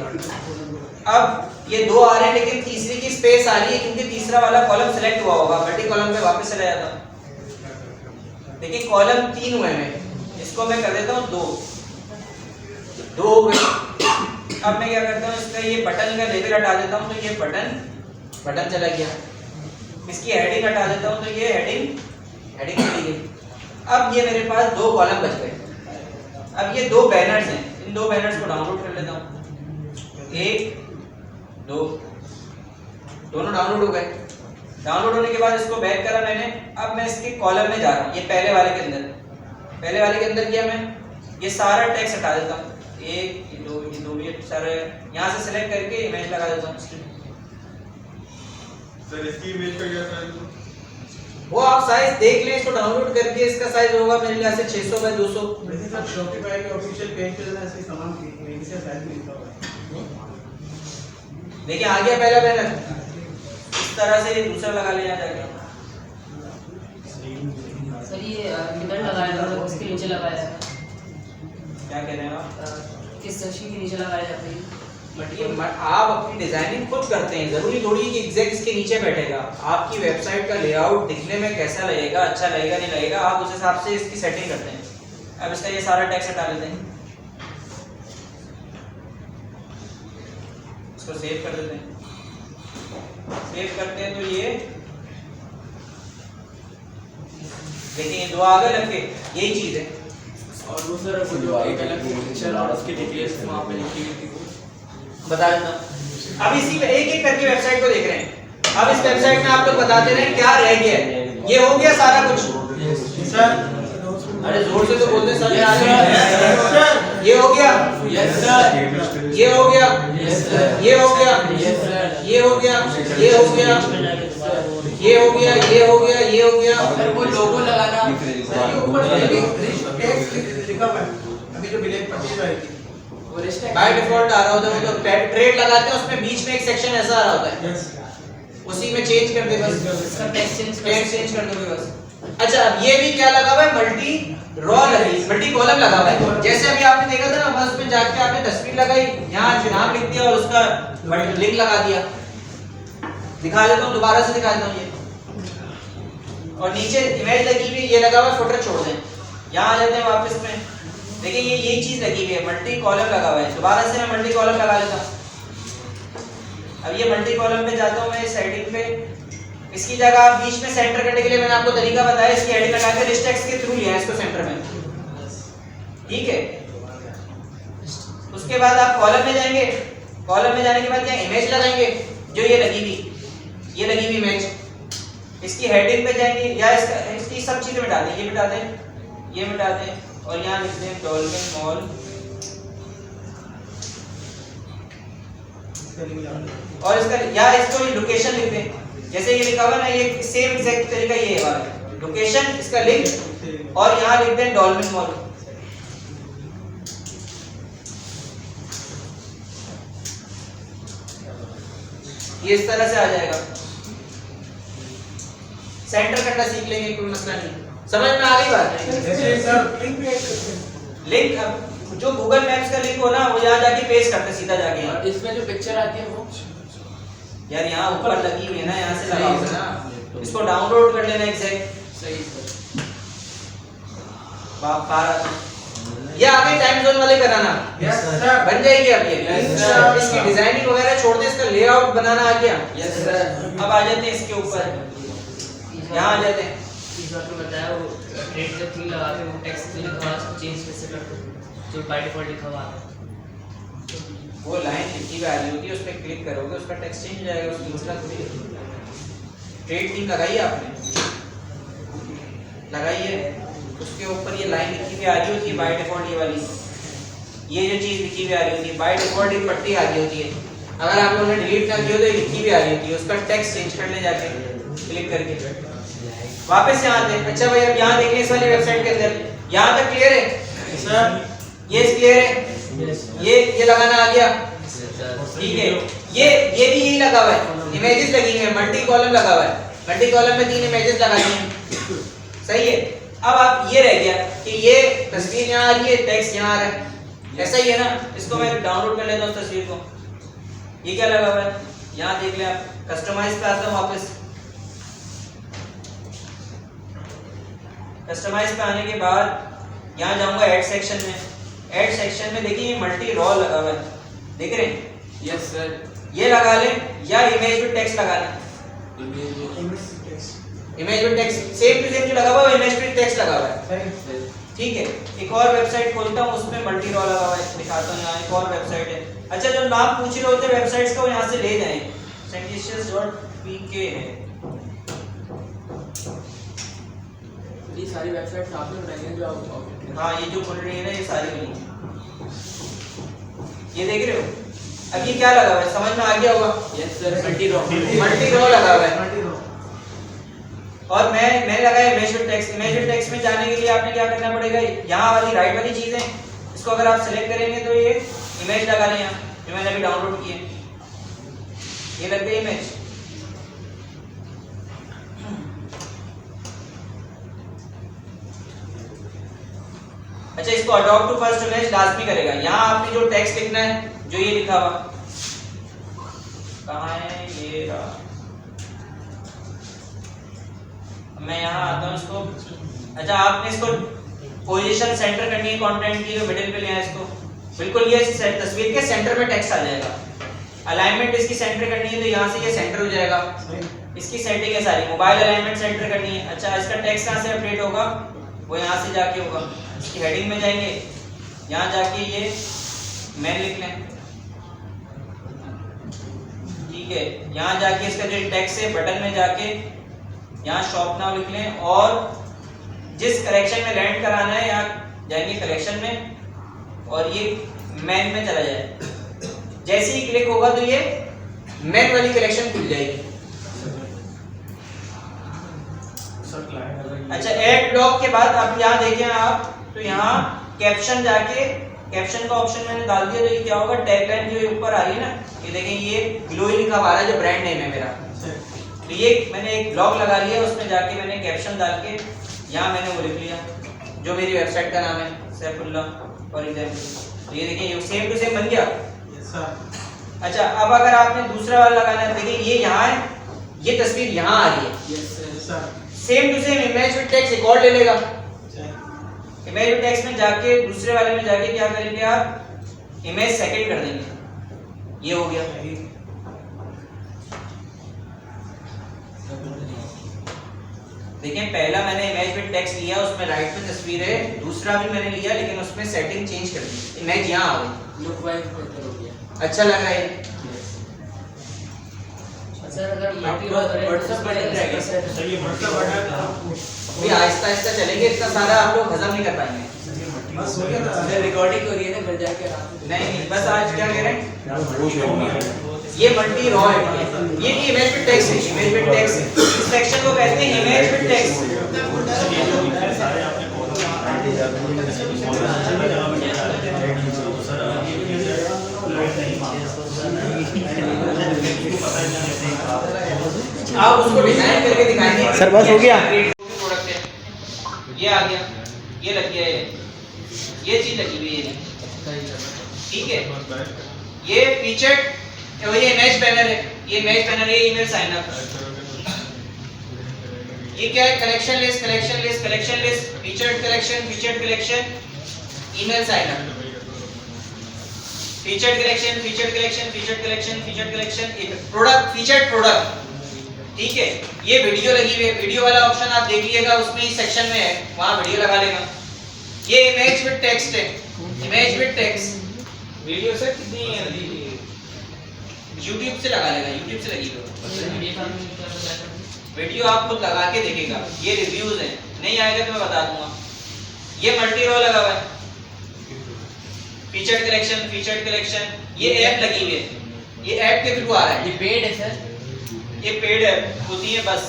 अब ये दो आ रहे हैं लेकिन तीसरी की स्पेस आ रही है क्योंकि तीसरा वाला कॉलम सेलेक्ट हुआ होगा। मल्टी कॉलम पे वापस चला जाता हूँ। देखिए कॉलम 3 हुए हैं, इसको मैं कर देता हूँ 2 हो गए। अब मैं क्या करता हूँ इसका ये बटन का लेबल हटा देता हूँ तो ये बटन चला गया। इसकी हेडिंग हटा देता हूँ तो ये हेडिंग चली गई। अब ये मेरे पास 2 कॉलम बच गए। अब ये 2 बैनर्स हैं, इन 2 बैनर्स को डाउनलोड कर लेता हूँ। 1 2 दोनों डाउनलोड हो गए। डाउनलोड होने के बाद इसको बैक करा मैंने। अब मैं इसके कॉलम में जा रहा हूँ, ये पहले वाले के अंदर किया मैं। ये सारा टेक्स्ट हटा देता हूँ। 1 2 ये सारे यहाँ से सेलेक्ट करके इमेज लगा देता हूँ। सर इसकी इमेज का क्या साइज है? वो आप साइज देख लें, इसको डाउनलोड करके इसका साइज होगा मेरे लिए से 600 बाय 200। वैसे सर शॉपिफाई के ऑफिशियल पेज पे ऐसे सामान की से साइज में लिखा हुआ है। देखिए आ गया पहला बैनर। इस तरह से दूसरा लगा लिया जाएगा। सर ये मिरर लगाया था तो उसके नीचे लगाया था। क्या कह रहे हैं आप? किस सेक्शन के नीचे लगाया जाता है? बट ये आप अपनी डिजाइनिंग खुद करते हैं, जरूरी थोड़ी है कि एग्जैक्ट इसके नीचे बैठेगा। आपकी वेबसाइट का लेआउट दिखने में कैसा लगेगा, अच्छा लगेगा नहीं लगेगा, आप उस हिसाब से इसकी सेटिंग करते हैं। अब इसका ये सारा टेक्स्ट हटा लेते हैं, इसको सेव कर देते हैं। सेव करते हैं तो ये देखिए ये 2 आगे लग के यही चीज है। और वो सर वो जो एक अलग पिक्चर और उसकी डिटेल्स वहाँ पे लिखी हुई थी वो बता देता हूँ। अब इसी में एक एक करके वेबसाइट को देख रहे हैं। अब इस वेबसाइट में आप लोग बताते रहे क्या रह गया है। ये हो गया सारा कुछ सर। अरे जोर से तो बोलते सर। ये हो गया, यस सर, ये हो गया, यस सर, ये हो गया, यस सर, ये हो गया, ये हो गया, ये हो गया, ये हो गया, ये हो गया। सर वो लोगो लगाना टेक्स्ट लिखा हुआ है। अभी जो ब्लैक पट्टी आएगी वो रिस्ट्रिक्ट बाय डिफॉल्ट आ रहा होता है, तो ट्रेड लगाते हैं उसमें बीच में एक सेक्शन ऐसा आ रहा होता है, उसी में चेंज कर दे बस। इसका टेक्स्ट चेंज कर दोगे बस। अच्छा अब ये भी क्या लगा हुआ है, मल्टी रॉ लगी, मल्टी कॉलम लगा हुआ है। जैसे अभी आपने देखा था ना, बस में जाके आपने तस्वीर लगाई, यहाँ नाम लिख दिया और उसका लिंक लगा दिया। दिखा देता हूँ, दोबारा से दिखा देता हूँ। ये और नीचे इमेज लगी हुई ये लगा हुआ है, फुटर छोड़ दें। यहाँ आ जाते हैं वापस में, देखिए ये यही चीज लगी हुई है, मल्टी कॉलम लगा हुआ है। दोबारा से मैं मल्टी कॉलम लगा लेता हूँ। अब ये मल्टी कॉलम पे जाता हूँ मैं इस हेडिंग पे। इसकी जगह आप बीच में सेंटर करने के लिए मैंने आपको तरीका बताया, इसकी हेडिंग लगा के लिस्ट टेक्स्ट के थ्रू लिया है इसको सेंटर में, ठीक है। उसके बाद आप कॉलम में जाएंगे, कॉलम में जाने के बाद यहाँ इमेज लगाएंगे, जो ये लगी हुई इमेज। इसकी हेडिंग पे जाएंगे या इसकी सब चीजें मिटा दें, ये मिटा दें, ये मिटा दें और यहाँ लिखते हैं डॉल्फिन मॉल और इसका या इसको लोकेशन लिख दें। जैसे ये लिखा हुआ ना, ये सेम एग्जैक्ट तरीका ये है वाला लोकेशन, इसका लिंक और यहाँ लिख दें डॉल्फिन मॉल। ये इस तरह से आ जाएगा। सेंटर करना सीख लेंगे, कोई मसला नहीं। समझ में आ गई बात? लिंक अब जो गूगल मैप्स का लिंक हो ना, वो यहाँ जाके पेस्ट करते सीधा जाके। और इसमें जो पिक्चर आती है वो यार यहाँ ऊपर लगी हुई है ना, यहाँ से लगा हुआ है ना, इसको डाउनलोड कर लेना एग्जैक्ट। सही सर। बाहर आता ये आगे टाइम जोन वाले बनाना यस सर। बन जाएगी अब ये Yes, sir. इसकी डिजाइनिंग वगैरह छोड़ दे, इसका लेआउट बनाना आ गया। Yes sir. अब आ जाते हैं इसके ऊपर, यहाँ आ जाते हैं। इस आपने बताया वो ट्रेड का थीम लगा के वो टेक्स्ट लिखा हुआ उसको चेंज कैसे करते हैं, जो बाय डिफॉल्ट लिखा हुआ है वो लाइन लिखी हुई आ रही होती है, उस पर क्लिक करोगे उसका टेक्स्ट चेंज हो जाएगा, उसकी दूसरा ट्रेड थीम लगाई आपने, लगाइए, उसके ऊपर ये लाइन लिखी हुई आ रही होती है बाय डिफॉल्ट, ये वाली ये जो चीज लिखी हुई आ रही होती है बाय डिफॉल्ट, एक पट्टी आ रही होती है। अगर आप लोगों ने डिलीट ना किया तो ये लिखी हुई आ रही होती है, उसका टेक्स्ट चेंज कर ले जाके क्लिक करके वापस यहाँ आते हैं। अच्छा भाई अब यहाँ देखिए इस वाली वेबसाइट के अंदर, यहाँ तक क्लियर है सर। ये क्लियर है, ये लगाना आ गया, ठीक है। ये भी यही लगा हुआ है, इमेजेस लगी हुई है, मल्टी कॉलम लगा हुआ है, मल्टी कॉलम में 3 इमेजेस लगा दी हैं, सही है। अब आप ये रह गया कि ये तस्वीर यहाँ आ रही है, टेक्स्ट यहाँ आ रहा है, ऐसा ही है ना। इसको मैं डाउनलोड कर लेता हूँ तस्वीर को, ये क्या लगा हुआ है यहाँ देख लें आप। कस्टमाइज पे आता हूँ वापस, कस्टमाइज पे आने के बाद यहाँ जाऊंगा ऐड सेक्शन में, ऐड सेक्शन में देखिए ये मल्टी रॉ लगा हुआ है, देख रहे हैं? Yes sir. ये लगा लें या इमेज विद टेक्स्ट लगा लें, image with text same to same जो लगा हुआ है इमेज विद टेक्स्ट लगा हुआ है, ठीक है। एक और वेबसाइट खोलता हूँ, उसमें मल्टी रॉ लगा हुआ है, दिखाता हूँ। यहाँ एक और वेबसाइट है, अच्छा जो नाम पूछ रहे होते हैं वेबसाइट्स का वो यहाँ से ले जाएं, sententious.pk है। ये सारी वेबसाइट्स आपने बनाई हैं जो आप हाँ ये जो खुल रही है ना ये सारी बनी, ये देख रहे हो? अब ये क्या लगा हुआ है समझ में आ गया होगा? Yes sir. मल्टी रॉ लगा हुआ है और मैंने लगाया image with text. Image with text में जाने के लिए आपने क्या करना पड़ेगा, यहाँ वाली राइट वाली चीजें इसको अगर आप सेलेक्ट करेंगे तो ये इमेज लगा लें, यहाँ जो मैंने अभी डाउनलोड की है, ये लग गई इमेज। अच्छा इसको अडॉप्ट टू फर्स्ट इमेज लाजमी करेगा। यहाँ आपने जो टेक्स्ट लिखना है, जो ये लिखा हुआ कहाँ है, ये रहा, मैं यहाँ आता हूँ इसको। अच्छा आपने इसको पोजीशन सेंटर करनी है कंटेंट की, जो मिडिल पे लिया है इसको, बिल्कुल ये तस्वीर के सेंटर में टेक्स्ट आ जाएगा। अलाइनमेंट इसकी सेंटर करनी है तो यहाँ से ये सेंटर हो जाएगा, इसकी सेटिंग है सारी। मोबाइल अलाइनमेंट सेंटर करनी है, अच्छा इसका टेक्स्ट कहाँ से अपडेट होगा, वो यहाँ से जाके होगा। इसकी हेडिंग में जाएंगे, यहाँ जाके ये मेन लिख लें, ठीक है। यहाँ जाके इसका जो टेक्स्ट है बटन में जाके यहाँ शॉप नाउ लिख लें, और जिस कलेक्शन में लैंड कराना है यहाँ जाएंगे कलेक्शन में और ये मेन में चला जाए। जैसे ही क्लिक होगा तो ये मेन वाली कलेक्शन खुल जाएगी। अच्छा ऐड ब्लॉक के बाद अब यहाँ देखें आप तो यहाँ कैप्शन जाके कैप्शन का ऑप्शन मैंने डाल दिया तो ये क्या होगा, टैगलाइन जो ऊपर आ रही है ना, ये देखें ये ग्लोई लिखा आ रहा है जो ब्रांड नेम है मेरा। तो ये मैंने एक ब्लॉग लगा लिया, उसमें जाके मैंने कैप्शन डाल के यहाँ मैंने वो लिख लिया जो मेरी वेबसाइट का नाम है सैफुल्लाह फॉर एग्जाम्पल। तो ये देखिए ये सेम टू सेम बन गया। अच्छा अब अगर आपने दूसरा वाला लगाना है, देखिए ये यहाँ है, ये तस्वीर यहाँ आ रही है, same to same image with text एक और ले लेगा। इमेज विद टेक्स्ट में जाके दूसरे वाले में जाके क्या करेंगे आप, इमेज सेकंड कर देंगे, ये हो गया। देखिए पहला मैंने इमेज विद टेक्स्ट लिया, उसमें राइट में तस्वीर है, दूसरा भी मैंने लिया लेकिन उसमें सेटिंग चेंज कर दी, इमेज यहाँ आ गई, लुक वाइज बेहतर हो गया। अच्छा लग रहा है। सर अगर मल्टी रॉ करें व्हाट्सएप बटन रहेगा सर। अभी आहिस्ता आहिस्ता चलेंगे, इतना सारा आप लोग हजम नहीं कर पाएंगे। बस हो गया ना। सर रिकॉर्डिंग हो रही है ना, घर जाके आराम से। नहीं बस आज क्या कह रहे हैं, ये मल्टी रॉ है, ये भी इमेज विद टेक्स्ट है, इमेज विद टेक्स्ट है, इस सेक्शन को कहते हैं इमेज विद टेक्स्ट। आप उसको डिजाइन करके दिखाएंगे। सर, बस हो गया। प्रोडक्ट है, ये आ गया, ये लग गया, ये चीज लगी हुई है, ठीक है। ये फीचर्ड ये इमेज पैनल है, ये इमेज पैनल है, ईमेल साइन अप। ये क्या है, collection list, collection list, collection list, featured collection, featured collection, emails आएगा, featured collection, featured collection, featured collection, featured collection, product, featured product, ठीक है। ये वीडियो लगी हुई है, वीडियो वाला ऑप्शन आप देखिएगा, उसमें इस सेक्शन में है, वहां वीडियो लगा लेगा। ये इमेज विद टेक्स्ट है, इमेज विद टेक्स्ट, वीडियो से कितनी है YouTube से लगा लेगा, YouTube से लगी हुई है। PDF आपने क्या बताया? वीडियो आप खुद लगा के देखिएगा, ये रिव्यूज हैं, नहीं आएगा तो मैं बता दूंगा। ये मल्टी रो लगा हुआ है, फीचर्ड कलेक्शन, फीचर्ड कलेक्शन, ये ऐप लगी हुई है, ये ऐप के थ्रू आ रहा है, ये पेड है सर? ये पेड ऐप होती है बस।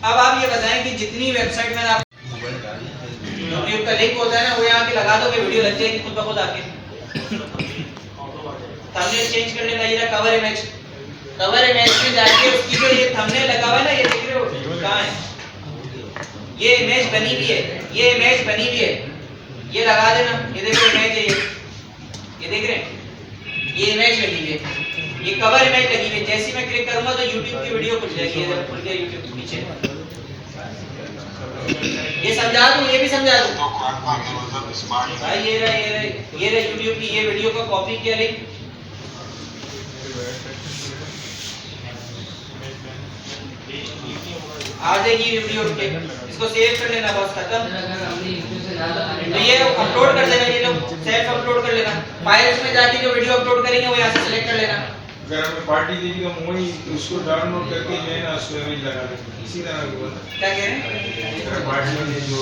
अब आप ये बताएं कि जितनी वेबसाइट में आप YouTube का लिंक होता है ना, वो यहाँ के लगा दो कि वीडियो लग जाएगी खुद ब खुद आके। थंबनेल चेंज कर लेना, ये कवर इमेज, कवर इमेज में जाके उसकी जो ये थंबनेल लगा हुआ है ना, ये देख रहे हो कहाँ है, ये इमेज बनी हुई है, ये इमेज बनी हुई है, ये लगा देना, ये देखो इमेज है, ये देख रहे हैं, ये इमेज लगी हुई है, ये कवर इमेज लगी हुई है। जैसे मैं क्लिक करूंगा तो YouTube की वीडियो खुल जाएगी, ये खुल गया YouTube के पीछे। ये समझा दूं, ये भी समझा दूं भाई, ये रहा YouTube की ये वीडियो का कॉपी किया लिंक, आ जाएगी वीडियो के, इसको सेव कर लेना, बस खत्म। सर अगर हमने YouTube से ना लगाने तो ये अपलोड कर देना, ये लोग सेल्फ अपलोड कर लेना, फाइल्स में जाके जो वीडियो अपलोड करेंगे वो यहाँ से सिलेक्ट कर लेना। अगर हमें पार्टी देगी तो वही उसको डाउनलोड करके जो है ना उसको इमेज लगा देंगे, इसी तरह की बात क्या कह रहे हैं? है। अगर पार्टी में जो